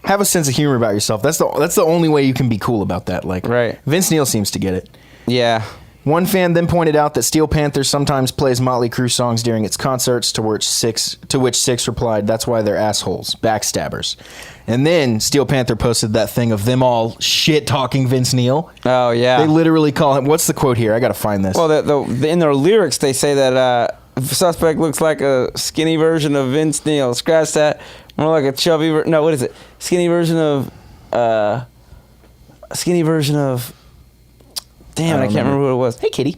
have a sense of humor about yourself. That's the only way you can be cool about that. Like, Right. Vince Neil seems to get it. Yeah. One fan then pointed out that Steel Panther sometimes plays Motley Crue songs during its concerts, to which Six replied, that's why they're assholes, backstabbers. And then Steel Panther posted that thing of them all shit-talking Vince Neil. Oh, yeah. They literally call him, what's the quote here? I gotta find this. Well, in their lyrics, they say that Suspect looks like a skinny version of Vince Neil. Scratch that. More like a chubby no, what is it? Skinny version of... Damn, I can't remember what it was. Hey, kitty.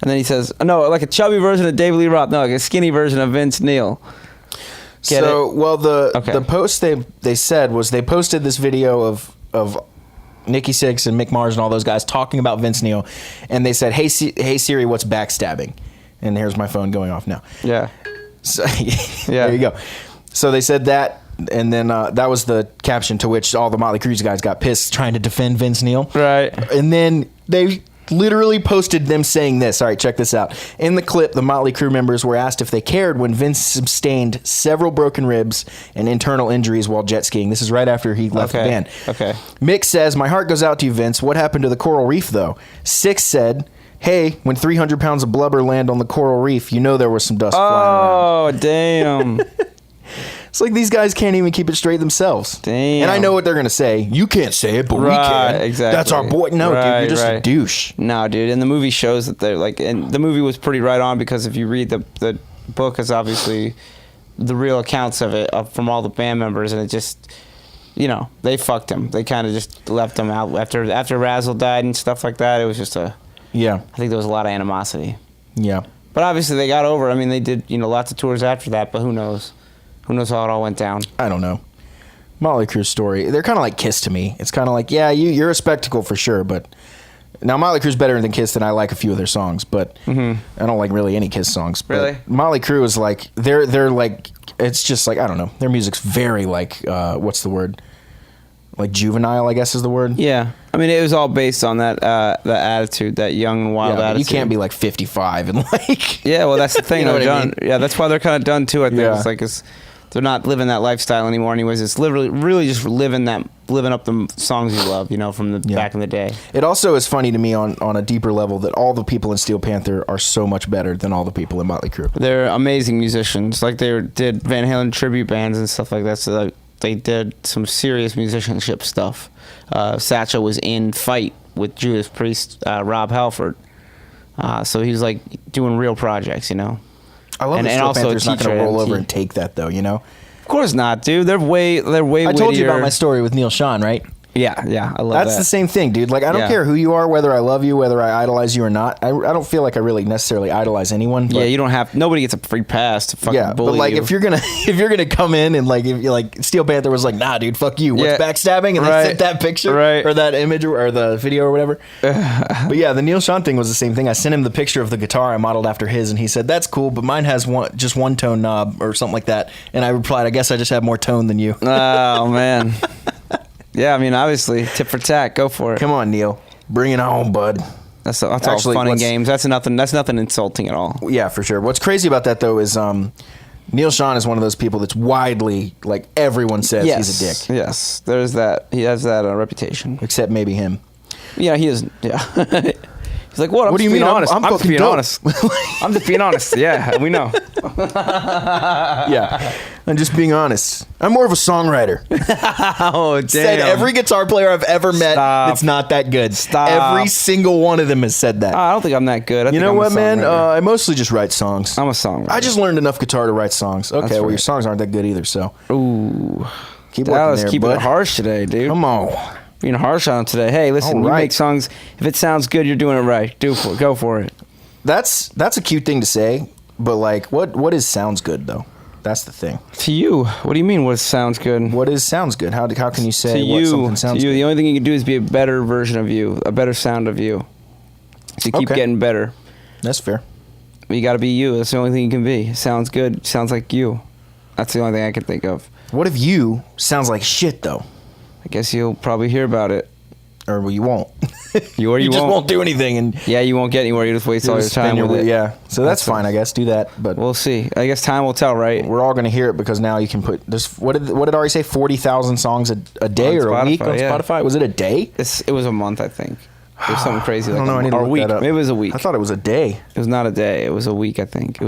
And then he says, no, like a chubby version of David Lee Roth. No, like a skinny version of Vince Neil. Get it? Well, the Okay. post they said was they posted this video of Nikki Sixx and Mick Mars and all those guys talking about Vince Neil, and they said, hey Siri, what's backstabbing? And here's my phone going off now. Yeah. So, Yeah. There you go. So they said that, and then that was the caption to which all the Motley Crue guys got pissed trying to defend Vince Neil. Right. And then they literally posted them saying this. All right, check this out. In the clip, the Motley Crue members were asked if they cared when Vince sustained several broken ribs and internal injuries while jet skiing. This is right after he left the band. Okay. Mick says, my heart goes out to you, Vince. What happened to the coral reef, though? Six said, hey, when 300 pounds of blubber land on the coral reef, you know there was some dust flying around. Oh, damn. It's like these guys can't even keep it straight themselves. Damn. And I know what they're going to say. You can't say it, but we Right, can. exactly. That's our boy. No, dude, Right, you're just a right. douche. No, dude, and the movie shows that they're like, and the movie was pretty right on, because if you read the book, is obviously the real accounts of it from all the band members, and it just, they fucked him. They kind of just left him out after Razzle died and stuff like that. It was just Yeah. I think there was a lot of animosity. Yeah. But obviously they got over. I mean, they did, lots of tours after that, but who knows? Who knows how it all went down? I don't know. Motley Crue's story, they're kind of like Kiss to me. It's kind of like, yeah, you're a spectacle for sure, but now Motley Crue's better than Kiss, and I like a few of their songs, but I don't like really any Kiss songs. But Really? Motley Crue is like, they're like, it's just like, I don't know, their music's very like, what's the word? Like juvenile, I guess is the word. Yeah. I mean, it was all based on that attitude, that young and wild Yeah, attitude. you can't be like 55 and like. Yeah, well, that's the thing. You know They're what I done. mean? Yeah, that's why they're kind of done too. I think Yeah. it's like they're not living that lifestyle anymore. Anyways, it's literally really just living up the songs you love. From the back in the day. It also is funny to me on a deeper level that all the people in Steel Panther are so much better than all the people in Motley Crue. They're amazing musicians. Like they did Van Halen tribute bands and stuff like that. So like, they did some serious musicianship stuff. Satchel was in Fight with Judas Priest, Rob Halford. So he was like doing real projects, I love And- that and Steel also Panther's not going teacher to roll at over MT. and take that though. Of course not, dude. They're way I told you about wittier. my story with Neil Sean, right? Yeah, I love That's that. the same thing, dude. Like, I don't Yeah. care who you are, whether I love you, whether I idolize you or not. I don't feel like I really necessarily idolize anyone. But Yeah, you don't have. Nobody gets a free pass to fucking yeah, bully but like you. if you're gonna come in and like if you like Steel Panther was like, nah, dude, fuck you. What's Yeah. backstabbing? And Right. they sent that picture Right. or that image or the video or whatever. But yeah, the Neil Sean thing was the same thing. I sent him the picture of the guitar I modeled after his, and he said, "That's cool, but mine has just one tone knob or something like that." And I replied, "I guess I just have more tone than you." Oh man. Yeah, I mean, obviously, tit for tat, go for it. Come on, Neil, bring it on, bud. That's Actually, all fun and what's- games. That's nothing insulting at all. Yeah, for sure. What's crazy about that though is Neil Sean is one of those people that's widely like everyone says he's a dick, Yes, there's that. He has that reputation. except maybe him. Yeah, he is. Yeah. He's like, what? I'm What do you just being mean? honest. I'm just fucking being dope. honest. I'm just being honest. Yeah, we know. Yeah, I'm just being honest. I'm more of a songwriter. Oh, damn. Said every guitar player I've ever met Stop. that's not that good. Stop. Every single one of them has said that. I don't think I'm that good. I You think know I'm a what, man? songwriter. I mostly just write songs. I'm a songwriter. I just learned enough guitar to write songs. Okay, well, right. your songs aren't that good either, so Ooh. keep Dallas, working there, keep bud. it harsh today, dude. Come on. Being harsh on him today. Hey, listen, All you right. make songs. If it sounds good, you're doing it right. Go for it. That's a cute thing to say, but like, what is sounds good though? That's the thing. To you, what do you mean? What sounds good? What is sounds good? How can you say To what you, something sounds good? the only thing you can do is be a better version of you, a better sound of you. So you keep Okay. getting better. That's fair. You got to be you. That's the only thing you can be. Sounds good. Sounds like you. That's the only thing I can think of. What if you sounds like shit though? I guess you'll probably hear about it. Or well, you won't. You just won't do anything, and Yeah, you won't get anywhere. You just waste all your just spend time with it. Yeah, so that's That's fine, I guess. Do that, but We'll see. I guess time will tell, right? we're all going to hear it because now you can put. There's what did Ari say? 40,000 songs a day On or a week Spotify, on yeah. Spotify? Was it a day? It was a month, I think. It was something crazy. I don't like know. I need to or a look week. that up. Maybe it was a week. I thought it was a day. It was not a day. It was a week, I think.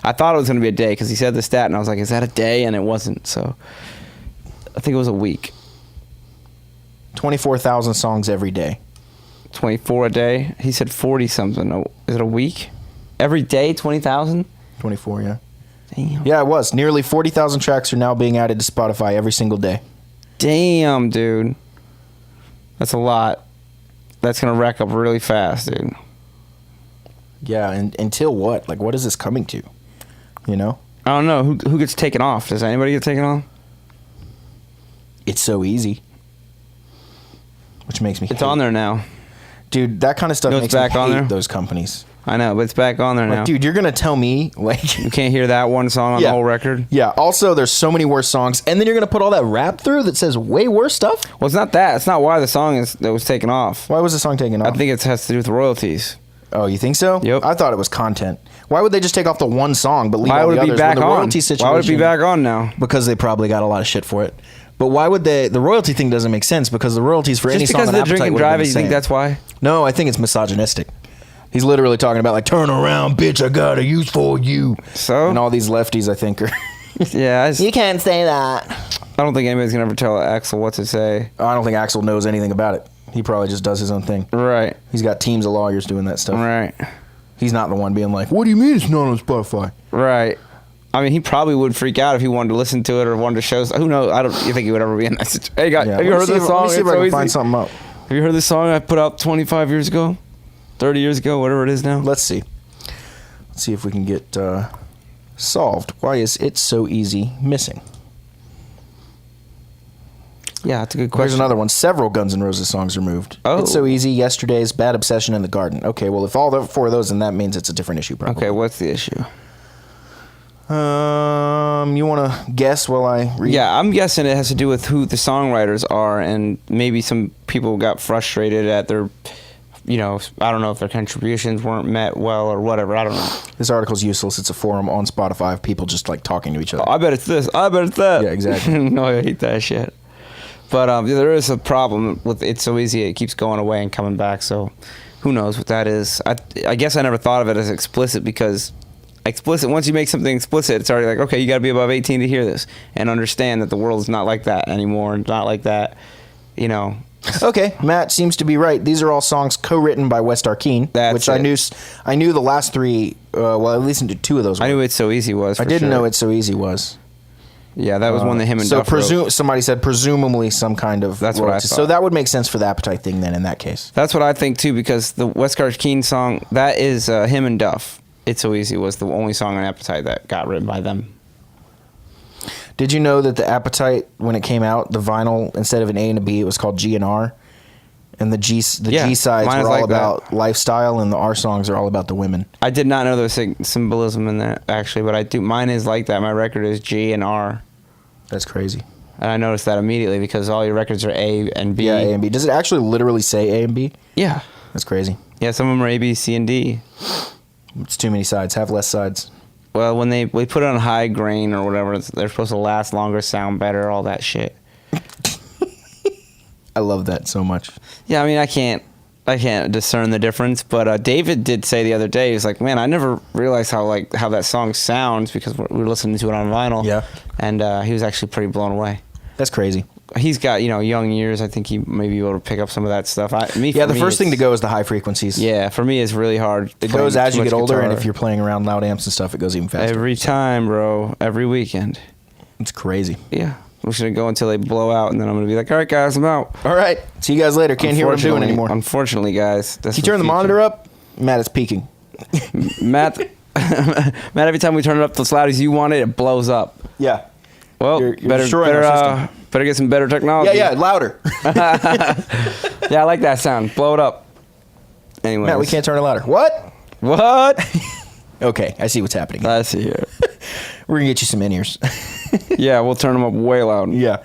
I thought it was going to be a day because he said the stat, and I was like, "Is that a day?" And it wasn't. So I think it was a week. 24,000 songs every day. 24 a day. He said 40 something. Oh, is it a week? Every day, 20,000. 24, yeah. Damn. Yeah, it was. Nearly 40,000 tracks are now being added to Spotify every single day. Damn, dude. That's a lot. That's gonna rack up really fast, dude. Yeah, and until what? Like, what is this coming to? You know? I don't know who gets taken off. Does anybody get taken off? It's so easy. Which makes me It's hate- on there now. Dude, that kind of stuff You know makes it's me back on hate there? those companies. I know, but it's back on there now. Like, dude, you're going to tell me, like... You can't hear that one song on the whole record. Yeah, also, there's so many worse songs, and then you're going to put all that rap through that says way worse stuff? Well, it's not that. It's not why the song that was taken off. Why was the song taken off? I think it has to do with royalties. Oh, you think so? Yep. I thought it was content. Why would they just take off the one song but leave Why all would the it be others? back When the on? royalty situation, Why would it be back on now? Because they probably got a lot of shit for it. But why would they? The royalty thing doesn't make sense because the royalties for any Just song because on they're Appetite drinking would have been driving, the you think same. that's why? No, I think it's misogynistic. He's literally talking about like, turn around, bitch, I got a use for you. So? And all these lefties, I think, are... Yeah, can't say that. I don't think anybody's gonna ever tell Axel what to say. I don't think Axel knows anything about it. He probably just does his own thing. Right, He's got teams of lawyers doing that stuff. right, He's not the one being like, what do you mean it's not on Spotify? right. I mean, he probably would freak out if he wanted to listen to it or wanted to show. Who knows? I don't. You think he would ever be in that situation? Hey, guys, Yeah, have you let me heard see this if- song? Let me see if It's I so can easy. find something up. Have you heard this song I put out 25 years ago, 30 years ago, whatever it is now? Let's see. Let's see if we can get solved. Why is It's So Easy missing? Yeah, that's a good question. Here's another one. Several Guns N' Roses songs removed. Oh. It's So Easy, Yesterday's, Bad Obsession, and The Garden. Okay, well, if all the 4 of those, then that means it's a different issue, probably. Okay, what's the issue? You want to guess while I read? Yeah, I'm guessing it has to do with who the songwriters are, and maybe some people got frustrated at their, I don't know if their contributions weren't met well or whatever. I don't know. This article's useless. It's a forum on Spotify of people just like talking to each other. I bet it's this. I bet it's that. Yeah, exactly. No, I hate that shit. But there is a problem with It's So Easy. It keeps going away and coming back. So who knows what that is? I guess I never thought of it as explicit because explicit. Once you make something explicit, it's already like, okay, you got to be above 18 to hear this and understand that the world is not like that anymore. Not like that. Okay, Matt seems to be right. These are all songs co-written by West Arkeen, which I knew. I knew the last 3. Well, I listened to 2 of those. I knew It's So Easy was. I didn't know It's So Easy was. Yeah, that was one that him and Duff wrote. Somebody said presumably some kind of That's what I royalty. thought. So that would make sense for the Appetite thing then in that case. That's what I think too, because the West Arkeen song, that is him and Duff. It's So Easy was the only song on Appetite that got written by them. Did you know that the Appetite, when it came out, the vinyl, instead of an A and a B, it was called G and R? And the G sides mine is were all like about lifestyle, and the R songs are all about the women. I did not know there was symbolism in that, actually, but I do. Mine is like that. My record is G and R. That's crazy. And I noticed that immediately because all your records are A and B. Yeah, A and B. Does it actually literally say A and B? Yeah. That's crazy. Yeah, some of them are A, B, C, and D. It's too many sides. Have less sides. Well, when we put it on high grain or whatever, they're supposed to last longer, sound better, all that shit. I love that so much. Yeah, I mean, I can't discern the difference, but David did say the other day, he was like, man, I never realized how that song sounds because we were listening to it on vinyl. Yeah. And he was actually pretty blown away. That's crazy. He's got, young ears. I think he may be able to pick up some of that stuff. The first thing to go is the high frequencies. Yeah, for me, it's really hard. It goes as you get older, guitar. and if you're playing around loud amps and stuff, it goes even faster. Every time, bro. Every weekend. It's crazy. Yeah. We're just going to go until they blow out, and then I'm going to be like, all right, guys, I'm out. All right. See you guys later. Can't hear what I'm doing anymore. Unfortunately, guys. Can you turn the monitor up? Matt, it's peaking. Matt, every time we turn it up as loud as you want it, it blows up. Yeah. Well, You're destroying our system. Better get some better technology. Yeah, louder. Yeah, I like that sound. Blow it up. Anyway, Matt, we can't turn it louder. What? Okay, I see what's happening. I see here. We're going to get you some in-ears. Yeah, we'll turn them up way loud. Yeah.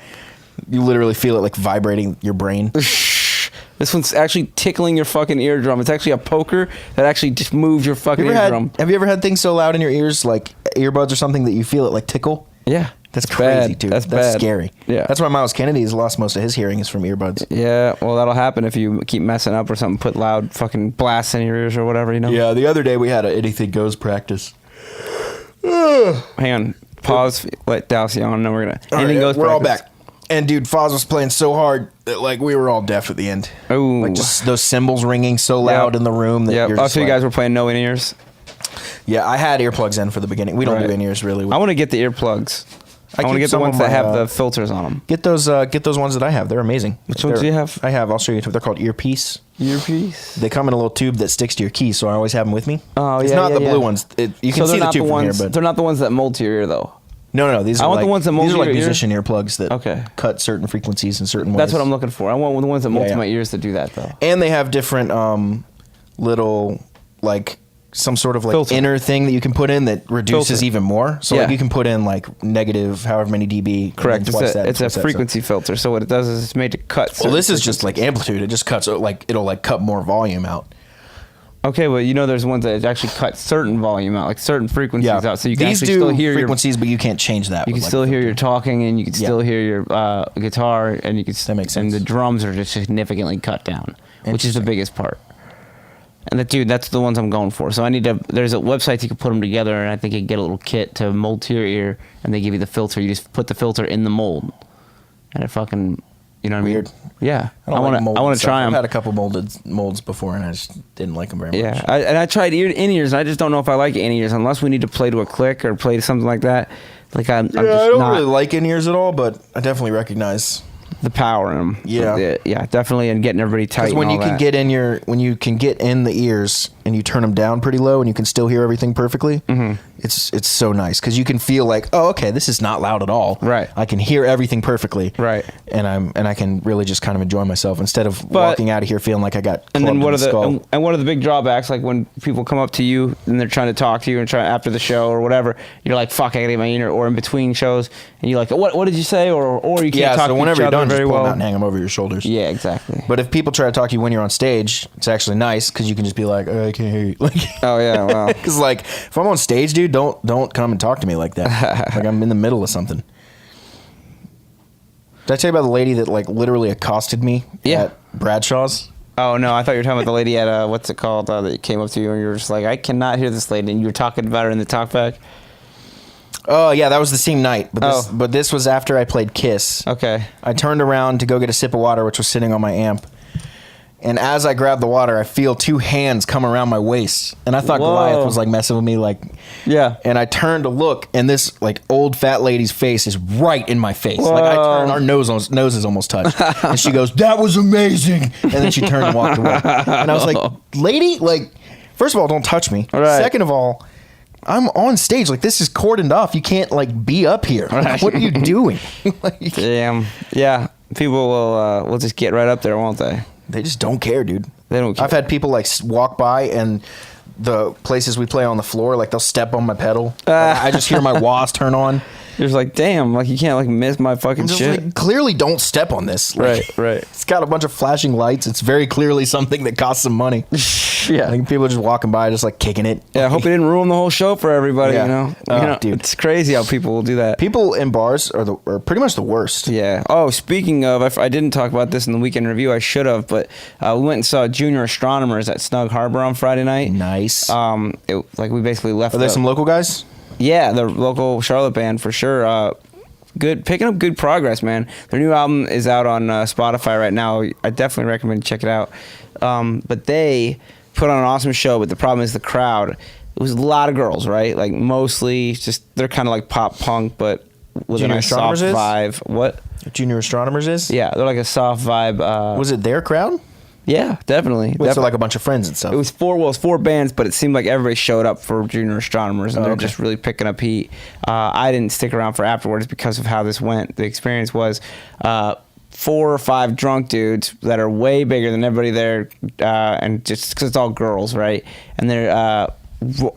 You literally feel it like vibrating your brain. This one's actually tickling your fucking eardrum. It's actually a poker that actually just moves your fucking eardrum. Have you ever had things so loud in your ears, like earbuds or something, that you feel it like tickle? Yeah. That's crazy, bad. dude. That's That's bad. scary. Yeah. That's why Miles Kennedy has lost most of his hearing is from earbuds. Yeah, well, that'll happen if you keep messing up or something. Put loud fucking blasts in your ears or whatever, Yeah, the other day we had a Anything Goes practice. Hang on. Pause. Let Dallas yawn, and then we're going to... All right, we're all back. And, dude, Foz was playing so hard that, we were all deaf at the end. Ooh. Just those cymbals ringing so loud in the room that you're just so you guys were playing no in-ears? Yeah, I had earplugs in for the beginning. We don't do in-ears, really. I want to get the earplugs. I want to get the ones that have the filters on them. Get those ones that I have. They're amazing. Which ones do you have? I have. I'll show you. They're called Earpiece. Earpiece? They come in a little tube that sticks to your keys, so I always have them with me. Oh, yeah, It's not the blue ones. You can see the tube from here, but... They're not the ones that mold to your ear, though. No. These are the ones that mold these to are your ear? musician earplugs that cut certain frequencies in certain ways. That's what I'm looking for. I want the ones that mold to my ears to do that, though. And they have different little, some sort of filter. inner thing that you can put in that reduces even more. So you can put in negative however many dB. Correct. It's a frequency filter. So what it does is it's made to cut. Well, this is just amplitude. It just cuts it'll cut more volume out. Okay, well there's ones that actually cut certain volume out, certain frequencies out, so you can actually still hear frequencies, but you can't change that. You can still hear your talking, and you can still hear your guitar, and you can. That makes sense. And the drums are just significantly cut down, which is the biggest part. And that's the ones I'm going for. So I need to. There's a website you can put them together, and I think you can get a little kit to mold to your ear, and they give you the filter. You just put the filter in the mold, and it fucking. You know what I mean? Weird. Yeah. I want to try them. I've had a couple molds before, and I just didn't like them very much. Yeah. I tried in-ears, and I just don't know if I like in-ears unless we need to play to a click or play to something like that. I don't really like in-ears at all, but I definitely recognize the power in them. Yeah. Yeah, definitely, and getting everybody tight. Because when you can get in the ears, and you turn them down pretty low and you can still hear everything perfectly, it's so nice because you can feel like, oh, okay, this is not loud at all. Right. I can hear everything perfectly. Right. And I can really just kind of enjoy myself instead of walking out of here feeling like I got And then clubbed in the skull. and what are the big drawbacks? Like when people come up to you and they're trying to talk to you and try after the show or whatever, you're like, fuck, I gotta get my ear, or in between shows, and you're like, what did you say? Or you can't talk so to whenever each you're other done, just very pull them well. out and hang them over your shoulders. Yeah, exactly. But if people try to talk to you when you're on stage, it's actually nice because you can just be like, oh, I can't hear you. Like, Oh yeah, wow. because like if I'm on stage, dude, don't come and talk to me like that. Like I'm in the middle of something. Did I tell you about the lady that like literally accosted me at Bradshaw's? Oh no, I thought you were talking about the lady at what's it called that came up to you and you were just like, I cannot hear this lady, and you were talking about her in the talkback. Oh yeah, that was the same night. But Oh. but this was after I played Kiss. Okay. I turned around to go get a sip of water, which was sitting on my amp. And as I grabbed the water, I feel two hands come around my waist. And I thought Whoa. Goliath was like messing with me, like, Yeah. and I turned to look, and this like old fat lady's face is right in my face. Like I Whoa. turned, our noses almost touched. And she goes, "That was amazing." And then she turned and walked away. And I was like, "Lady, like, first of all, don't touch me. Right. Second of all, I'm on stage. Like, this is cordoned off. You can't like be up here. Like, what are you doing?" Like, Damn. Yeah. People will just get right up there, won't they? they just don't care, dude. They don't care. I've had people like walk by and the places we play on the floor, like they'll step on my pedal. I just hear my wahs turn on. You're just like, damn, like you can't like miss my fucking I'm just shit. like, clearly don't step on this. Like, Right. It's got a bunch of flashing lights. It's very clearly something that costs some money. Yeah. Like people just walking by, just like kicking it. Yeah, I hope it didn't ruin the whole show for everybody. Yeah. You know, Oh, dude. it's crazy how people will do that. People in bars are pretty much the worst. Yeah. Oh, speaking of, I didn't talk about this in the weekend review. I should have, but we went and saw Junior Astronomers at Snug Harbor on Friday night. Nice. We basically left. Are there some local guys? Yeah, the local Charlotte band for sure. Good, picking up good progress, man. Their new album is out on Spotify right now. I definitely recommend you check it out. But they put on an awesome show, but the problem is the crowd. It was a lot of girls, right? Like mostly just, they're kind of like pop punk, but with Junior a nice soft Astronomers is? vibe. What? Junior Astronomers is? Yeah, they're like a soft vibe. Was it their crowd? Yeah, definitely. Wait, so like a bunch of friends and stuff. It was four bands, but it seemed like everybody showed up for Junior Astronomers, and they're okay. just really picking up heat. I didn't stick around for afterwards because of how this went. The experience was 4 or 5 drunk dudes that are way bigger than everybody there, and just because it's all girls, right? And they're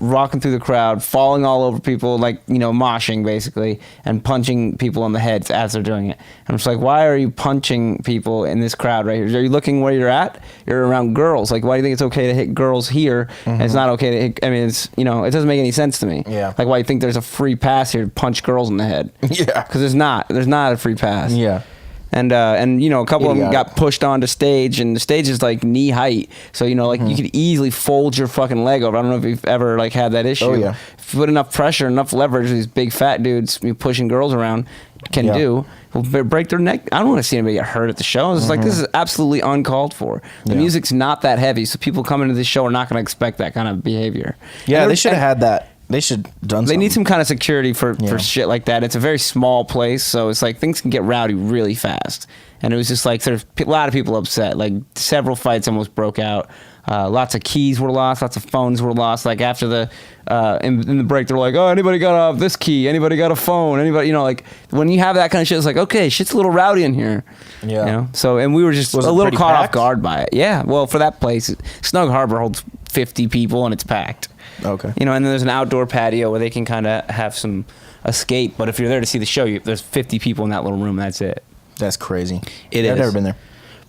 rocking through the crowd, falling all over people, like, you know, moshing basically, and punching people on the heads as they're doing it. And I'm just like, why are you punching people in this crowd right here? Are you looking where you're at? You're around girls. Like, why do you think it's okay to hit girls here and it's not okay to hit? I mean, it's, you know, it doesn't make any sense to me. Yeah. Like, why do you think there's a free pass here to punch girls in the head? Yeah. Because there's not a free pass. Yeah. And you know, a couple of them Idiotic. got pushed onto stage, and the stage is like knee height, so you know, like you could easily fold your fucking leg over. I don't know if you've ever like had that issue. Oh, yeah. If you put enough pressure, enough leverage, these big fat dudes pushing girls around can Yeah. do will break their neck. I don't want to see anybody get hurt at the show. It's like, this is absolutely uncalled for. The Yeah. music's not that heavy, so people coming to this show are not going to expect that kind of behavior. Yeah, And they should have had that. They should have done They something. need some kind of security for Yeah. shit like that. It's a very small place, so it's like things can get rowdy really fast. And it was just like there's a lot of people upset. Like several fights almost broke out. Lots of keys were lost. Lots of phones were lost. Like after the in the break, they're like, "Oh, anybody got this key? Anybody got a phone? Anybody?" You know, like when you have that kind of shit, it's like, okay, shit's a little rowdy in here. Yeah. You know. So and we were just Was a it little pretty caught off packed? guard by it. Yeah. Well, for that place, Snug Harbor holds 50 people and it's packed. Okay. You know, and then there's an outdoor patio where they can kind of have some escape. But if you're there to see the show, there's 50 people in that little room. That's it. That's crazy. It I've is. never been there.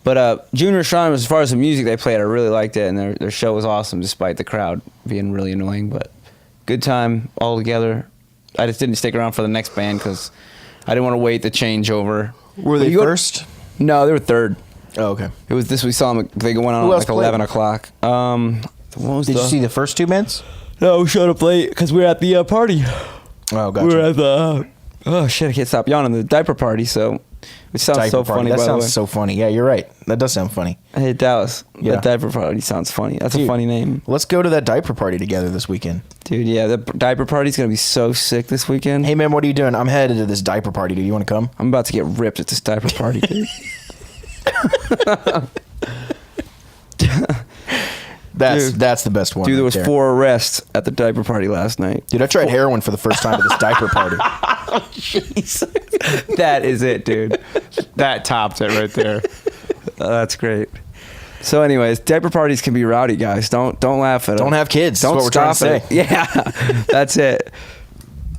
But Junior Astronomers, as far as the music they played, I really liked it, and their show was awesome, despite the crowd being really annoying. But good time all together. I just didn't stick around for the next band because I didn't want to wait the changeover. Were they first? No, they were third. Oh, okay. It was this. We saw them. They went on Who at else like played? 11 o'clock. What was Did you see the first two bands? No, we showed up late because we were at the party. Oh, gotcha. We were at the oh shit, I can't stop yawning. The diaper party. So it sounds Diaper so party. funny. That by the way, sounds so funny. Yeah, you're right. That does sound funny. hey Dallas, Yeah. that diaper party sounds funny. That's a Dude. funny name, Let's go to that diaper party together this weekend. dude. Yeah, the diaper party's gonna be so sick this weekend. Hey, man, what are you doing? I'm headed to this diaper party. Do you want to come? I'm about to get ripped at this diaper party, dude. That's the best one. Dude, there right was there. 4 arrests at the diaper party last night. Dude, I tried heroin for the first time at this diaper party. That is it, dude. That tops it right there. That's great. So, anyways, diaper parties can be rowdy, guys. Don't laugh at them. Don't have kids. Don't That's what we're trying to stop say. it. Yeah, that's it.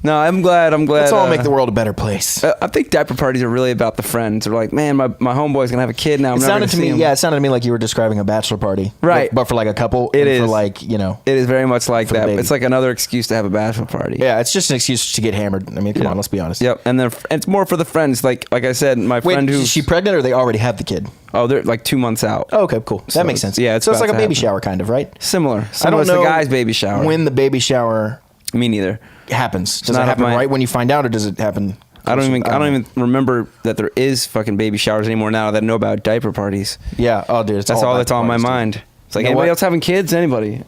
No, I'm glad. Let's all make the world a better place. I think diaper parties are really about the friends. They're like, man, my homeboy's gonna have a kid now. It sounded to me like you were describing a bachelor party, right? But for like a couple, it is for like it is very much like that. baby. It's like another excuse to have a bachelor party. Yeah, it's just an excuse to get hammered. I mean, come on, let's be honest. Yep, and then it's more for the friends. Like I said, my friend Wait, who's is she pregnant or they already have the kid? Oh, they're like 2 months out. Oh, okay, cool. So That makes sense. yeah, it's so it's about like a to baby happen. shower kind of, right? Similar I don't to know the guy's baby shower. when the baby shower Me neither. happens. Does it not happen my- right when you find out, or does it happen? I don't even remember that there is fucking baby showers anymore now that I know about diaper parties. Yeah. Oh, dude, That's all that's on my mind. It's like, You know anybody what? else having kids? Anybody?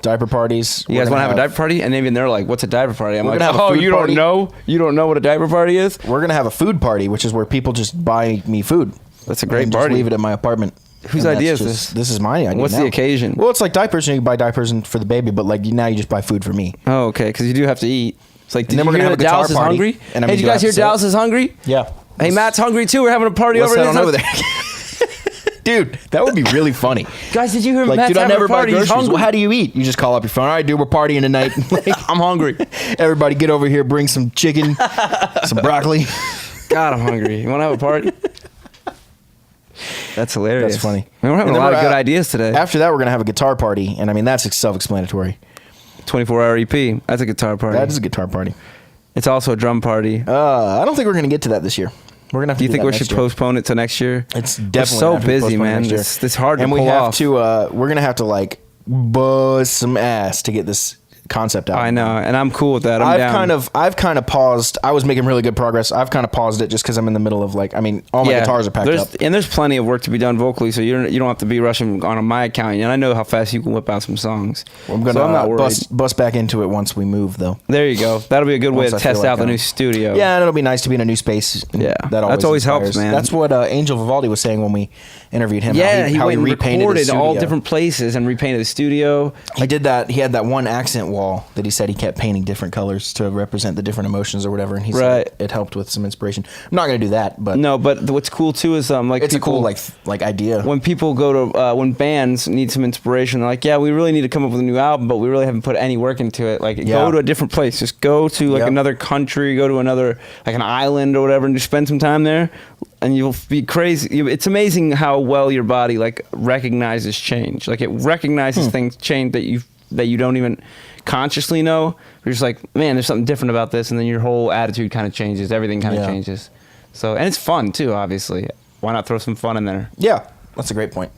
Diaper parties. You guys want to have a diaper party? And even they're like, what's a diaper party? I'm We're like, gonna have a oh, food you party. don't know? You don't know what a diaper party is? We're gonna have a food party, which is where people just buy me food. That's a great and party. Just leave it at my apartment. Whose And idea that's is just- this? This is my idea. What's now. the occasion? Well, it's like diapers, and you buy diapers for the baby, but like now you just buy food for me. Oh, okay, because you do have to eat. It's like, did then you we're gonna hear have that a guitar Dallas is party. hungry? And I Hey, mean, did do you I guys have hear to say Dallas is hungry? Yeah. Hey, Matt's hungry too. We're having a party Let's over head his on house. over there. Dude, that would be really funny. Guys, did you hear Like, Matt's dude, I having never a buy party? He's groceries. hungry. Well, how do you eat? You just call up your phone. All right, dude, we're partying tonight. Like, I'm hungry. everybody get over here, bring some chicken, some broccoli. God, I'm hungry. You want to have a party? That's hilarious. That's funny. Man, we're having And a then lot of we're good at- ideas today. After that, we're going to have a guitar party. And I mean, that's self-explanatory. 24-hour EP. That's a guitar party. That is a guitar party. It's also a drum party. I don't think we're going to get to that this year. We're going to have to Do you think that we next should year. postpone it to next year? It's We're definitely so gonna have to be busy, postponed man. next year. It's hard to and pull we have off. to. We're gonna have to like buzz some ass to get this concept out. I know, and I'm cool with that. I'm I've down. kind of paused. I was making really good progress. I've kind of paused it just because I'm in the middle of like. I mean, all my guitars are packed up. And there's plenty of work to be done vocally, so you don't have to be rushing on my account. And I know how fast you can whip out some songs. I'm gonna so I'm not worried. bust back into it once we move, though. There you go. That'll be a good way Once to I feel test like out the I'm- new studio. Yeah, and it'll be nice to be in a new space. And Yeah. that That's always helps, inspires. man. That's what Angel Vivaldi was saying when we interviewed him. Yeah, he how went and repainted recorded his all studio. different places and repainted the studio. He did that. He had that one accent wall that he said he kept painting different colors to represent the different emotions or whatever. And he Right. said it helped with some inspiration. I'm not going to do that, but No, but what's cool too is like it's a people, cool like idea. when people go to when bands need some inspiration, they're like, yeah, we really need to come up with a new album, but we really haven't put any work into it. Like, Yeah. go to a different place. Just go to like Yep. another country, go to another like an island or whatever, and just spend some time there, and you'll be crazy. It's amazing how well your body like recognizes change. Like it recognizes things change that you don't even consciously know. You're just like, man, there's something different about this, and then your whole attitude kind of changes. Everything kind of Yeah. changes. So, and it's fun too, obviously. Why not throw some fun in there? Yeah, that's a great point.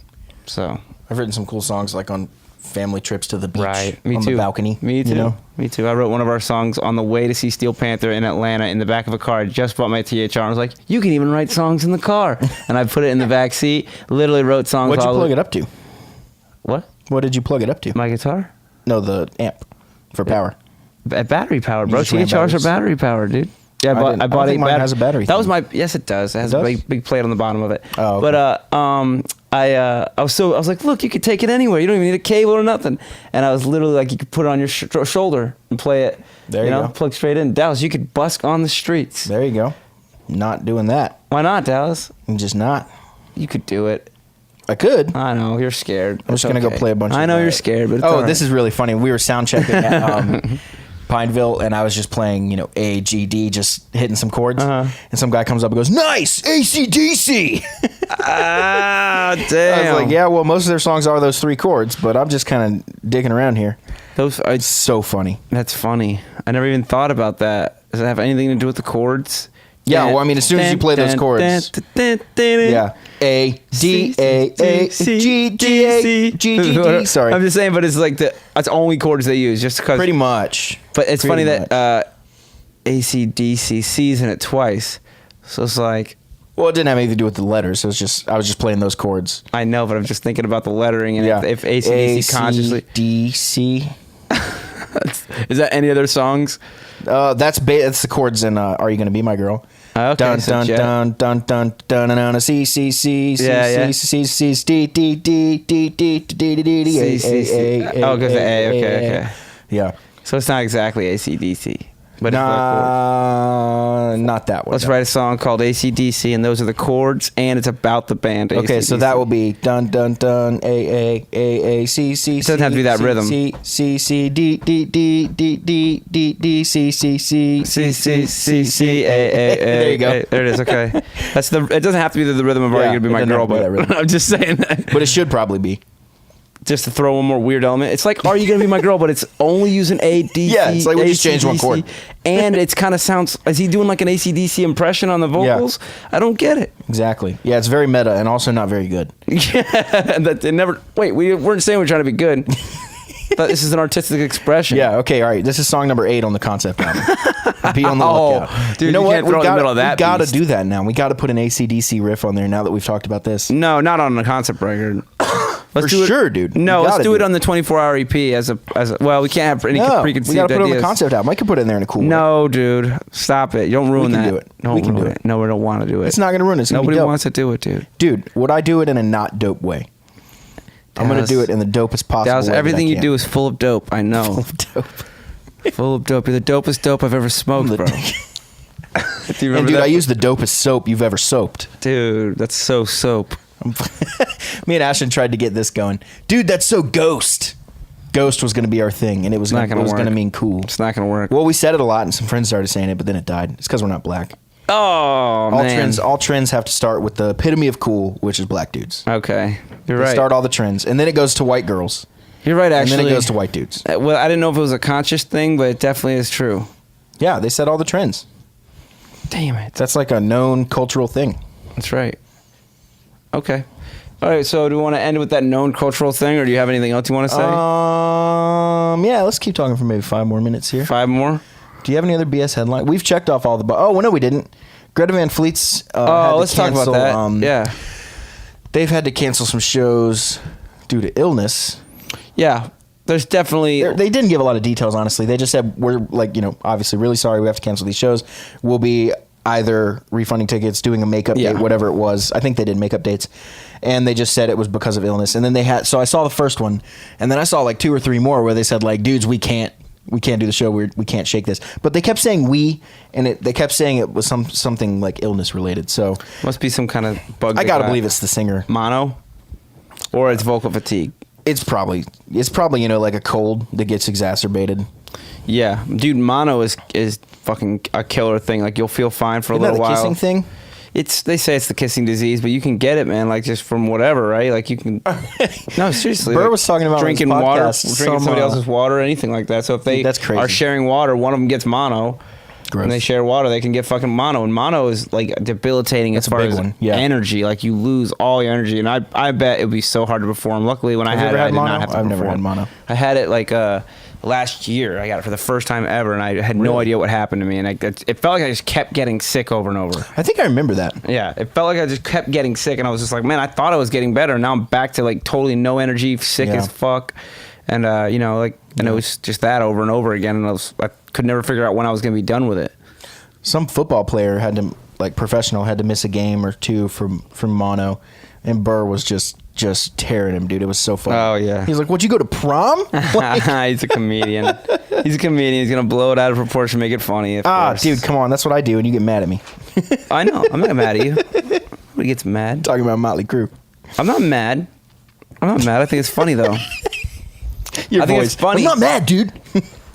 So, I've written some cool songs like on family trips to the beach, right. Me on too. the balcony. Me too. You know? Me too. I wrote one of our songs on the way to see Steel Panther in Atlanta in the back of a car. I just bought my THR. I was like, you can even write songs in the car. And I put it in the back seat. Literally wrote songs. What'd you all plug it up to? What? What did you plug it up to? My guitar? No, the amp for power. Battery powered, bro. just ran THRs are batteries? battery powered, dude. Yeah, I didn't- I don't think mine has a battery That was thing. my. Yes, it does. It has It a does? big plate on the bottom of it. Oh, okay. But I was like, look, you could take it anywhere. You don't even need a cable or nothing. And I was literally like, you could put it on your shoulder and play it. There you go. Plug straight in. Dallas, you could busk on the streets. There you go. Not doing that. Why not, Dallas? I'm just not. You could do it. I could. I know you're scared. I'm just gonna go play a bunch. I of know you're scared, but it's this is really funny. We were sound checking at Pineville, and I was just playing, A, G, D, just hitting some chords. Uh-huh. And some guy comes up and goes, "Nice, ACDC." Ah, damn. I was like, "Yeah, well, most of their songs are those three chords, but I'm just kind of digging around here." Those are, It's so funny. that's funny. I never even thought about that. Does it have anything to do with the chords? Yeah, well, I mean, as soon as you play those chords, yeah, A, D, A, G, G, A, G, G, D. Sorry, I'm just saying, but it's like that's only chords they use, just because. pretty much. But it's Pretty funny that ACDC season it twice, so it's like Well, it didn't have anything to do with the letters. It was just I was just playing those chords. I know, but I'm just thinking about the lettering and Yeah, if ACDC consciously ACDC. is that any other songs? That's the chords in "Are You Gonna Be My Girl." Okay, Dun so dun Jet. dun dun dun dun dun dun. C C C C Yeah, C C C D D D D D D D D D A A A. Oh, because A. Okay. Yeah. So it's not exactly ACDC. But Nah, not that one. let's write a song called ACDC, and those are the chords, and it's about the band. Okay, so AC/DC. that will be dun dun dun A C C. It doesn't have to be that rhythm. C C D D D D D D D C C C C C C C A. There you go. There it is. Okay, that's the. It doesn't have to be the rhythm of "Are You Gonna Be it My doesn't Girl," have to be that but rhythm. I'm just saying that. But it should probably be. Just to throw one more weird element. It's like, "Are You Gonna Be My Girl?" But it's only using A, D, Yeah, C, it's like we just changed one AC/DC. chord. And it's kind of sounds. Is he doing like an ACDC impression on the vocals? I don't get it. Exactly. Yeah, it's very meta and also not very good. Yeah, that it never. Wait, we weren't saying we're trying to be good. But this is an artistic expression. Yeah, okay, all right. This is song number 8 on the concept album. Be on the Oh, lookout. dude, you know you what? can't throw it in the middle of that We got to beast. do that now. We got to put an AC/DC riff on there now that we've talked about this. No, not on the concept record. For sure, dude. No, We let's gotta do do it it. on the 24-hour EP as a well. We can't have any No, preconceived we got to put it on the ideas. concept album. I could put it in there in a cool way. No, dude, stop it! You don't ruin We can that. do it. Don't We can ruin do it. it. No, we don't want to do it. It's not going to ruin it. It's gonna be Nobody dope. wants to do it, dude. Dude, would I do it in a not dope way? I'm going to Dallas- do it in the dopest possible Dallas, way. that everything I you can. do is full of dope. I know. dope. Full of dope. You're the dopest dope I've ever smoked, bro. Do you And remember dude, that? I use the dopest soap you've ever soaped. Dude, that's so soap. Me and Ashton tried to get this going. Dude, that's so Ghost. Ghost was going to be our thing, and it was not going gonna work. to mean cool. It's not gonna work. Well, we said it a lot, and some friends started saying it, but then it died. It's because we're not black. Oh man. All trends have to start with the epitome of cool, which is black dudes. Okay, you're They right. start all the trends, and then it goes to white girls, You're right. Actually, and then it goes to white dudes. Well, I didn't know if it was a conscious thing, but it definitely is true. Yeah, they set all the trends. Damn it. That's like a known cultural thing. That's right. Okay. All right. So, do we want to end with that known cultural thing, or do you have anything else you want to say? Yeah, let's keep talking for maybe 5 more minutes here. 5 more. Do you have any other BS headline? We've checked off all the. Oh, well, no, we didn't. Greta Van Fleet's. had Oh, to let's talk about cancel, that. Yeah. They've had to cancel some shows due to illness. Yeah. There's definitely. They didn't give a lot of details, honestly. They just said, we're like, obviously really sorry we have to cancel these shows. We'll be either refunding tickets, doing a makeup Yeah. date, whatever it was. I think they did makeup dates. And they just said it was because of illness. And then so I saw the first one, and then I saw like 2 or 3 more where they said like, dudes, we can't do the show. We can't shake this. But they kept saying they kept saying it was something like illness related. So Must be some kind of bug. I gotta believe it's the singer. mono, or it's vocal fatigue. It's probably like a cold that gets exacerbated. Yeah, dude, mono is fucking a killer thing. Like you'll feel fine for a Isn't little that a while. kissing thing? They say it's the kissing disease, but you can get it, man. Like just from whatever, right? Like you can. No, seriously. Burr like, was talking about on his drinking water, podcast drinking somebody else's water, anything like that. So if they Dude, that's crazy. are sharing water, one of them gets mono. Gross. And they share water, they can get fucking mono, and mono is like debilitating That's as a far big as one, yeah. energy. Like you lose all your energy, and I bet it would be so hard to perform. Luckily, when I Have you had ever it, I had did mono? not have to I've perform. never had mono. I had it like last year. I got it for the first time ever, and I had no idea what happened to me, and it felt like I just kept getting sick over and over. I think I remember that. Yeah, it felt like I just kept getting sick, and I was just like, man, I thought I was getting better. Now I'm back to like totally no energy, sick Yeah. as fuck, and and it was just that over and over again, and I could never figure out when I was gonna be done with it. Some football player professional had to miss a game or 2 from mono, and Burr was just tearing him, dude. It was so funny. Oh, yeah. He's like, "Would you go to prom?" Like, He's a comedian. He's a comedian. He's gonna blow it out of proportion, make it funny. Of course. dude, come on, that's what I do, and you get mad at me. I know. I'm not mad at you. Nobody gets mad. Talking about Motley Crue. I'm not mad. I think it's funny though. Your I think voice. it's funny. I'm not mad, dude.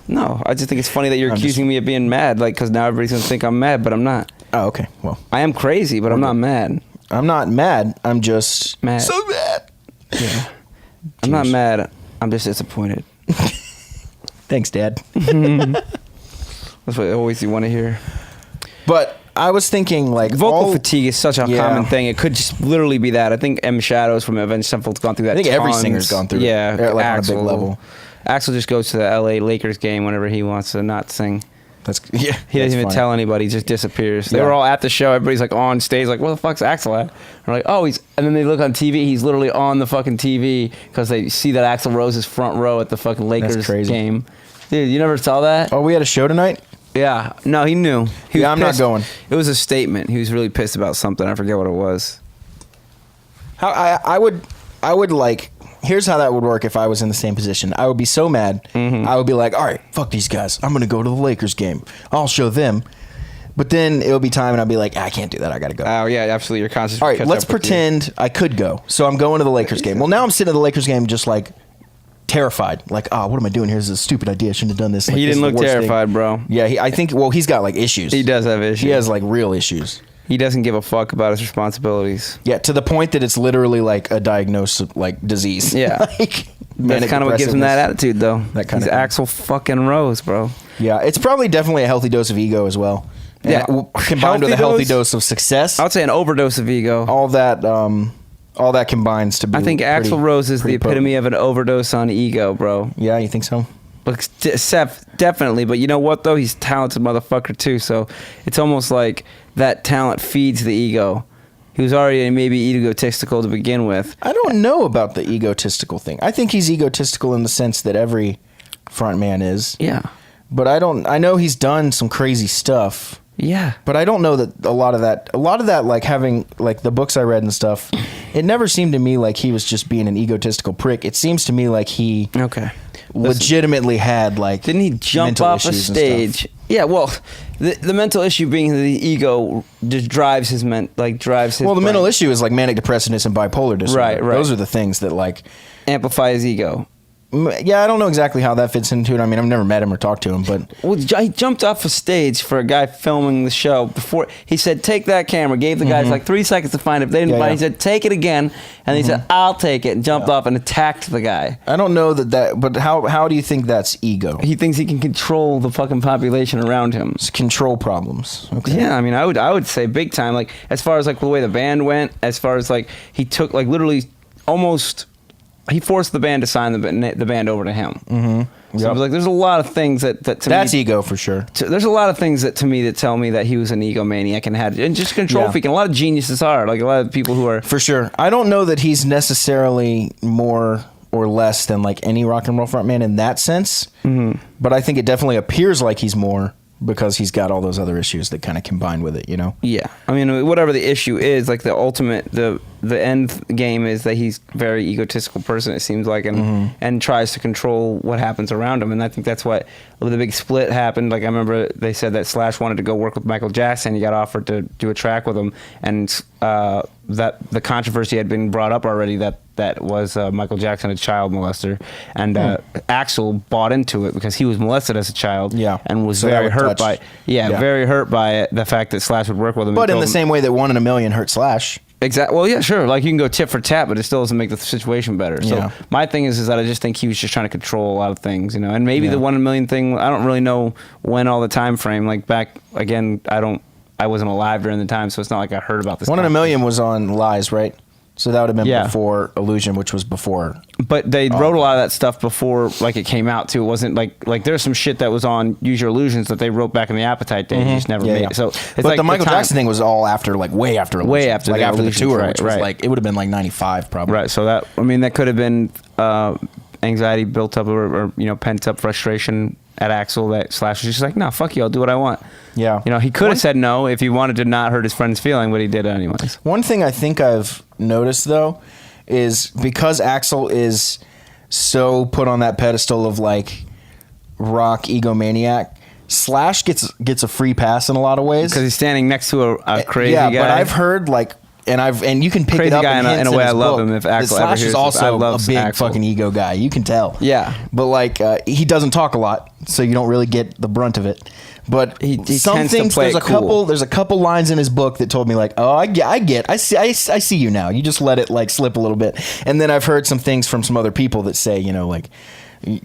No, I just think it's funny that you're I'm accusing me of being mad, like, because now everybody's gonna think I'm mad, but I'm not. Oh, okay. Well, I am crazy, but I'm not mad. I'm not mad. I'm just Mad. so mad. Yeah. I'm not mad. I'm just disappointed. Thanks, Dad. That's what always you want to hear. But I was thinking, like, Vocal fatigue is such a Yeah. common thing. It could just literally be that. I think M Shadows from Avenged Sevenfold's gone through that. I think every tons. singer's gone through it. Yeah, They're, like, on a big Axl. level. Axl just goes to the LA Lakers game whenever he wants to not sing. That's He doesn't even tell anybody. He just disappears. They Yeah. were all at the show. Everybody's like on stage, like, "Where the fuck's Axl at?" They're like, "Oh, he's." And then they look on TV. He's literally on the fucking TV because they see that Axl Rose is front row at the fucking Lakers crazy. game. Dude, you never saw that? Oh, we had a show tonight. Yeah, no, he knew. He was I'm not pissed. going. It was a statement. He was really pissed about something. I forget what it was. How I would like. Here's how that would work if I was in the same position. I would be so mad. I would be like, all right, fuck these guys. I'm gonna go to the Lakers game. I'll show them. But then it'll be time, and I'll be like, I can't do that. I gotta go. Oh yeah, absolutely. Your conscience. All right, let's pretend I could go. So I'm going to the Lakers game. Well, now I'm sitting at the Lakers game, just like terrified. Like, oh, what am I doing here? This is a stupid idea. I shouldn't have done this. Like, He this didn't is the look worst terrified, thing. bro. Yeah, I think. Well, he's got like issues. He does have issues. He has like real issues. He doesn't give a fuck about his responsibilities. Yeah, to the point that it's literally like a diagnosed like disease. Yeah. Like, That's kind of what gives him that attitude, though. That kind He's of thing. Axl fucking Rose, bro. Yeah, it's probably definitely a healthy dose of ego as well. And Yeah. combined with a healthy dose of success. I would say an overdose of ego. All that combines to be. I think pretty- Axl Rose is the pretty epitome potent. of an overdose on ego, bro. Yeah, you think so? Look, Seth, definitely. But you know what, though? He's a talented motherfucker, too. So it's almost like that talent feeds the ego. He was already maybe egotistical to begin with. I don't know about the egotistical thing. I think he's egotistical in the sense that every front man is. Yeah. But I know he's done some crazy stuff. Yeah. But I don't know that a lot of that, like having like the books I read and stuff, it never seemed to me like he was just being an egotistical prick. It seems to me like he Okay. legitimately had like. Didn't he jump mental off a issues and stuff. stage? Yeah, well, the mental issue being the ego just drives his drives his Well, the mental brain. issue is like manic depressiveness and bipolar disorder. Right. Those are the things that like. Amplify his ego. Yeah, I don't know exactly how that fits into it. I mean, I've never met him or talked to him, but Well, he jumped off a stage for a guy filming the show. Before he said, "Take that camera." Gave the guys like 3 seconds to find it. If they didn't Yeah, find it, yeah. he said, "Take it again," and he said, "I'll take it," and jumped off and attacked the guy. I don't know that. But how do you think that's ego? He thinks he can control the fucking population around him. It's control problems. Okay. Yeah, I mean, I would say big time. Like as far as like the way the band went, as far as like he took like literally almost. He forced the band to sign the band over to him. Mm-hmm. So Yep. it was like, there's a lot of things that to That's me, ego for sure. there's a lot of things that to me that tell me that he was an egomaniac and just control Yeah. freak. And a lot of geniuses are like a lot of people who are. For sure. I don't know that he's necessarily more or less than like any rock and roll frontman in that sense. Mm-hmm. But I think it definitely appears like he's more because he's got all those other issues that kind of combine with it, you know? Yeah, I mean, whatever the issue is, like the ultimate, the end game is that he's a very egotistical person. It seems like, and tries to control what happens around him. And I think that's what the big split happened. Like I remember they said that Slash wanted to go work with Michael Jackson. He got offered to do a track with him, and that the controversy had been brought up already that was Michael Jackson a child molester, and Axl bought into it because he was molested as a child, Yeah. and was So that very would hurt touch- by Yeah. very hurt by it, the fact that Slash would work with him. But He in told the him- same way that 1 in a million hurt Slash. Exactly. Well, yeah, sure. Like you can go tit for tat, but it still doesn't make the situation better. So Yeah. my thing is that I just think he was just trying to control a lot of things, you know. And maybe Yeah. the 1 in a million thing, I don't really know when all the time frame. Like back again, I wasn't alive during the time, so it's not like I heard about this. 1 in a kind of million was on Lies, right? So that would have been Yeah. before Illusion, which was before. thing. But they wrote a lot of that stuff before, like it came out too. It wasn't like there's some shit that was on Use Your Illusions that they wrote back in the Appetite days. You just never Yeah, made yeah. it. So it's but like the Michael time- Jackson thing was all after, like way after Illusion. Way after like the after the Illusions, tour, right, which was right. like, it would have been like 95 probably. Right. So that that could have been anxiety built up or pent up frustration at Axl that Slash was just like, no, fuck you, I'll do what I want. Yeah. You know, he could have said no if he wanted to not hurt his friend's feeling, but he did anyways. One thing I think I've noticed though is because Axl is so put on that pedestal of like rock egomaniac, Slash gets a free pass in a lot of ways. Because he's standing next to a crazy yeah, guy. but I've heard like, and you can pick Crazy it up guy in a way I love him if that Axl ever Slash hears is this. I also a love big Axl. fucking ego guy. You can tell. Yeah. But like he doesn't talk a lot, so you don't really get the brunt of it. But He some tends to things, play there's it a cool. couple lines in his book that told me like, oh, I see you now. You just let it like slip a little bit. And then I've heard some things from some other people that say, you know, like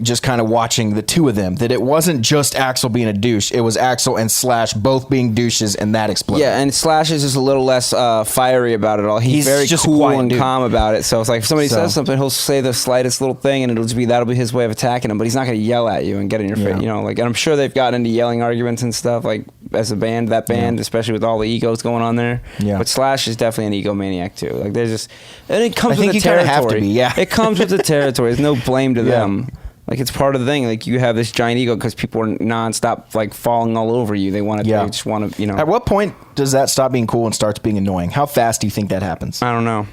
just kind of watching the two of them, that it wasn't just Axl being a douche. It was Axl and Slash both being douches, and that exploded. Yeah, and Slash is just a little less fiery about it all. He's very just a cool quiet and dude. calm about it. So it's like if somebody So- says something, he'll say the slightest little thing, and that'll be his way of attacking him. But he's not going to yell at you and get in your face. Yeah. You know, like, and I'm sure they've gotten into yelling arguments and stuff. Like as a band, especially with all the egos going on there. Yeah. But Slash is definitely an egomaniac too. Like there's just, and it comes I think with you the kinda territory. have to be, yeah. It comes with the territory. There's no blame to Yeah. them. Like it's part of the thing. Like you have this giant ego because people are nonstop like falling all over you. They want to. Yeah. They just want to. You know. At what point does that stop being cool and starts being annoying? How fast do you think that happens? I don't know.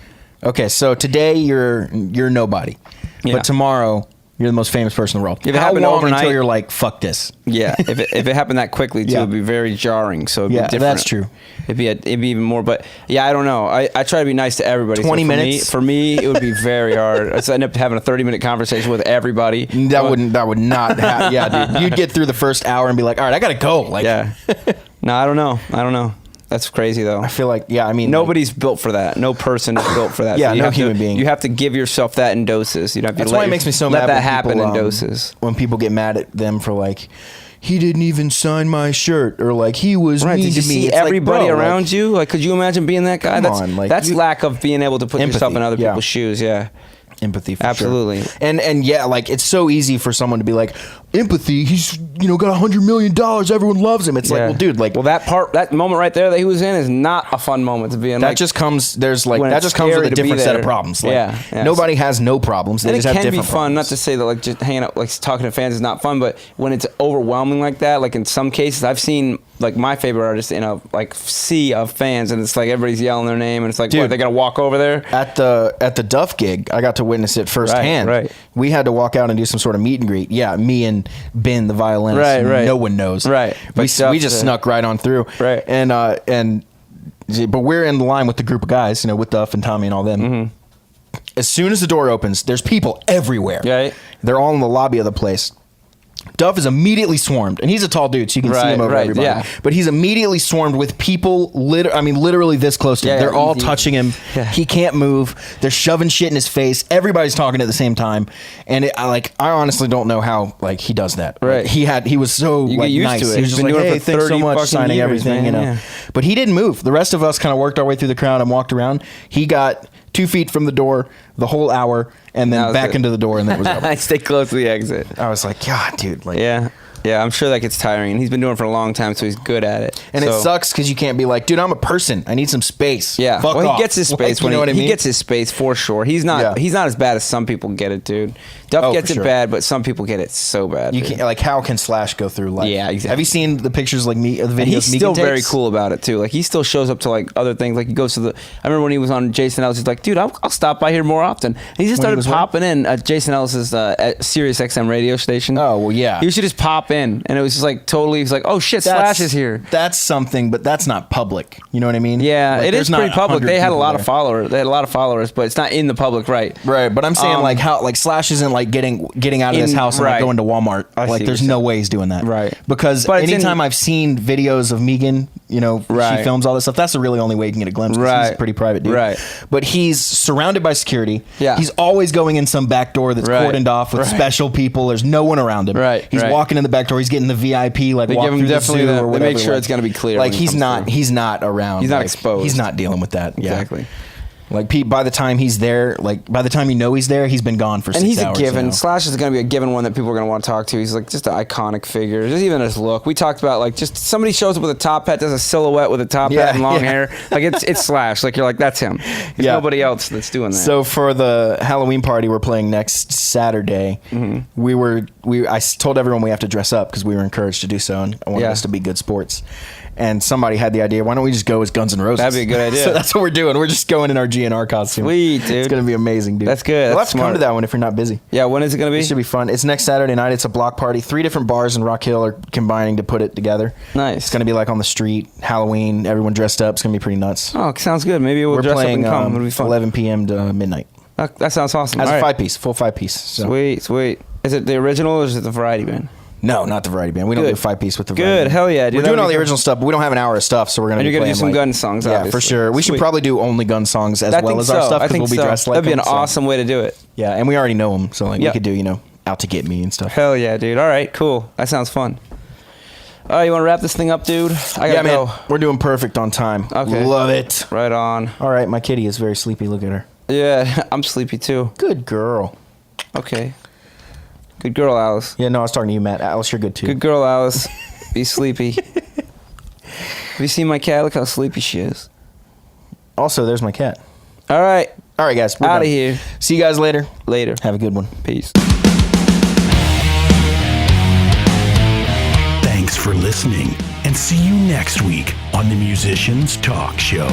Okay, so today you're nobody, Yeah. but tomorrow you're the most famous person in the world. If it How happened long overnight- until you're like, fuck this? Yeah, if it happened that quickly too, Yeah. it'd be very jarring. So it'd Yeah, be different. that's true. It'd be even more. But yeah, I don't know. I try to be nice to everybody. 20 for minutes? For me, it would be very hard. I'd end up having a 30-minute conversation with everybody. That would not happen. Yeah, dude. You'd get through the first hour and be like, all right, I gotta go. Like, Yeah. No, I don't know. That's crazy though. I feel like, yeah, I mean, Nobody's built for that. No person is built for that. Yeah, you no have human to, being. You have to give yourself that in doses. You have to that's let why it makes me so let mad that when happen people, in doses. When people get mad at them for like, he didn't even sign my shirt, or like he was Right? mean Did you to me. see It's like, everybody bro, around like, you? Like, could you imagine being that guy? Come That's on, like, that's you- lack of being able to put yourself Empathy, in other yeah. people's shoes. Yeah. Empathy, for Absolutely. sure. And yeah, like it's so easy for someone to be like, empathy. He's got $100 million. Everyone loves him. It's like, Yeah. well, dude, like, well, that moment right there that he was in is not a fun moment to be in. that Like, just comes. There's like when that it's just comes scary with a to be different set of there. problems. Like, Yeah. nobody has no problems. They and just it have can be different fun. problems. Not to say that like just hanging out, like talking to fans is not fun, but when it's overwhelming like that, like in some cases, I've seen like my favorite artist in a like sea of fans, and it's like everybody's yelling their name, and it's like, Dude. what, they gotta walk over there? At the Duff gig, I got to witness it firsthand. right. We had to walk out and do some sort of meet and greet. Yeah, me and Ben, the violinist. Right. No one knows. Right. We, But we just snuck right on through. Right. But we're in the line with the group of guys, with Duff and Tommy and all them. Mm-hmm. As soon as the door opens, there's people everywhere. Right. They're all in the lobby of the place. Duff is immediately swarmed, and he's a tall dude, so you can see Right, him over right, everybody. yeah. But he's immediately swarmed with people. Literally this close to him. Yeah, They're all easy. touching him. Yeah. He can't move. They're shoving shit in his face. Everybody's talking at the same time, and I honestly don't know how he does that. Right. He was so You get used nice. to it. He was He's just been like, doing it hey, for thanks so 30 much, fucking signing years, everything. man, yeah. But he didn't move. The rest of us kind of worked our way through the crowd and walked around. He got 2 feet from the door the whole hour, and That then was back it. into the door, and that was over. I stay close to the exit. I was like, God, dude, Yeah, I'm sure that gets tiring. He's been doing it for a long time, so he's good at it. And it So- sucks because you can't be like, dude, I'm a person. I need some space. Yeah, Fuck well, off. he gets his space You when know what I mean? he gets his space for sure. He's not Yeah. he's not as bad as some people get it, dude. Duff Oh, gets for it sure. bad, but some people get it so bad. You dude. can't how can Slash go through life? Yeah, exactly. Have you seen the pictures the videos? And he's Megan still very takes? cool about it too. Like he still shows up to other things. Like he goes to the. I remember when he was on Jason Ellis. He's like, dude, I'll stop by here more often. And he just When he started was where? popping in at Jason Ellis's Sirius XM radio station. Oh, well, yeah. He used to just pop in, and it was just like totally. He's like, oh shit, Slash is here. That's something, but that's not public. You know what I mean? Yeah, Like, it there's is not pretty public. 100 They had a people lot there. of followers. They had a lot of followers, but it's not in the public, right? Right, but I'm saying how Slash isn't getting out of this house and right. going to Walmart. I see what There's you're no saying. way he's doing that. Right. Because But it's anytime in- I've seen videos of Megan, Right. she films all this stuff. That's the really only way you can get a glimpse. 'Cause He's Right. a pretty private dude. Right. But he's surrounded by security. Yeah. He's always going in some back door that's Right. cordoned off with Right. special people. There's no one around him. Right. He's Right. walking in the back door. He's getting the VIP They walk give him through the definitely zoo the- or they whatever. make sure it's gonna be clear when he He's comes not. through. He's not around. He's not exposed. He's not dealing with that. Yeah. Exactly. By the time he's there, by the time he's there, he's been gone for 6 And he's hours. a given. you know? Slash is going to be a given one that people are going to want to talk to. He's like just an iconic figure. Just even his look. We talked about just somebody shows up with a top hat, does a silhouette with a top Yeah, hat and long yeah. hair. Like it's Slash. Like you're like that's him. There's Yeah. nobody else that's doing that. So for the Halloween party we're playing next Saturday, I told everyone we have to dress up because we were encouraged to do so, and I wanted Yeah. us to be good sports. And somebody had the idea, why don't we just go as Guns N' Roses? That'd be a good idea. So that's what we're doing. We're just going in our GNR costume. Sweet, dude. It's going to be amazing, dude. That's good. We'll That's have to come smart. to that one if you're not busy. yeah, when is it going to It be? should be fun. It's next Saturday night. It's a block party. 3 different bars in Rock Hill are combining to put it together. Nice. It's going to be on the street, Halloween, everyone dressed up. It's going to be pretty nuts. Oh, sounds good. Maybe we'll We're dress playing up and come. It'll be fun. 11 p.m. to midnight. That sounds awesome. As All a right. 5-piece, full 5-piece. So. Sweet. Is it the original or is it the variety band? No, not the variety band. We don't Good. do 5-piece with the Good. variety band. Hell yeah, dude. We're That doing would all be the good. original stuff, but we don't have an hour of stuff, so we're going to And be you're gonna do playing, some gun songs, Yeah, obviously. for sure. We should Sweet. probably do only gun songs as I well think as our so. stuff I because think we'll be so. dressed like That'd be an them, so. awesome way to do it. Yeah, and we already know them, so we Yeah. could do, Out to Get Me and stuff. Hell yeah, dude. All right, cool. That sounds fun. All right, you want to wrap this thing up, dude? I gotta Yeah, man. go. We're doing perfect on time. Okay. Love it. Right on. All right, my kitty is very sleepy. Look at her. Yeah, I'm sleepy too. Good girl. Okay. Good girl, Alice. Yeah, no, I was talking to you, Matt. Alice, you're good too. Good girl, Alice. Be sleepy. Have you seen my cat? Look how sleepy she is. Also, there's my cat. All right. All right, guys. We're Outta done. here. See you guys later. Later. Have a good one. Peace. for listening, and see you next week on the Musicians Talk Show.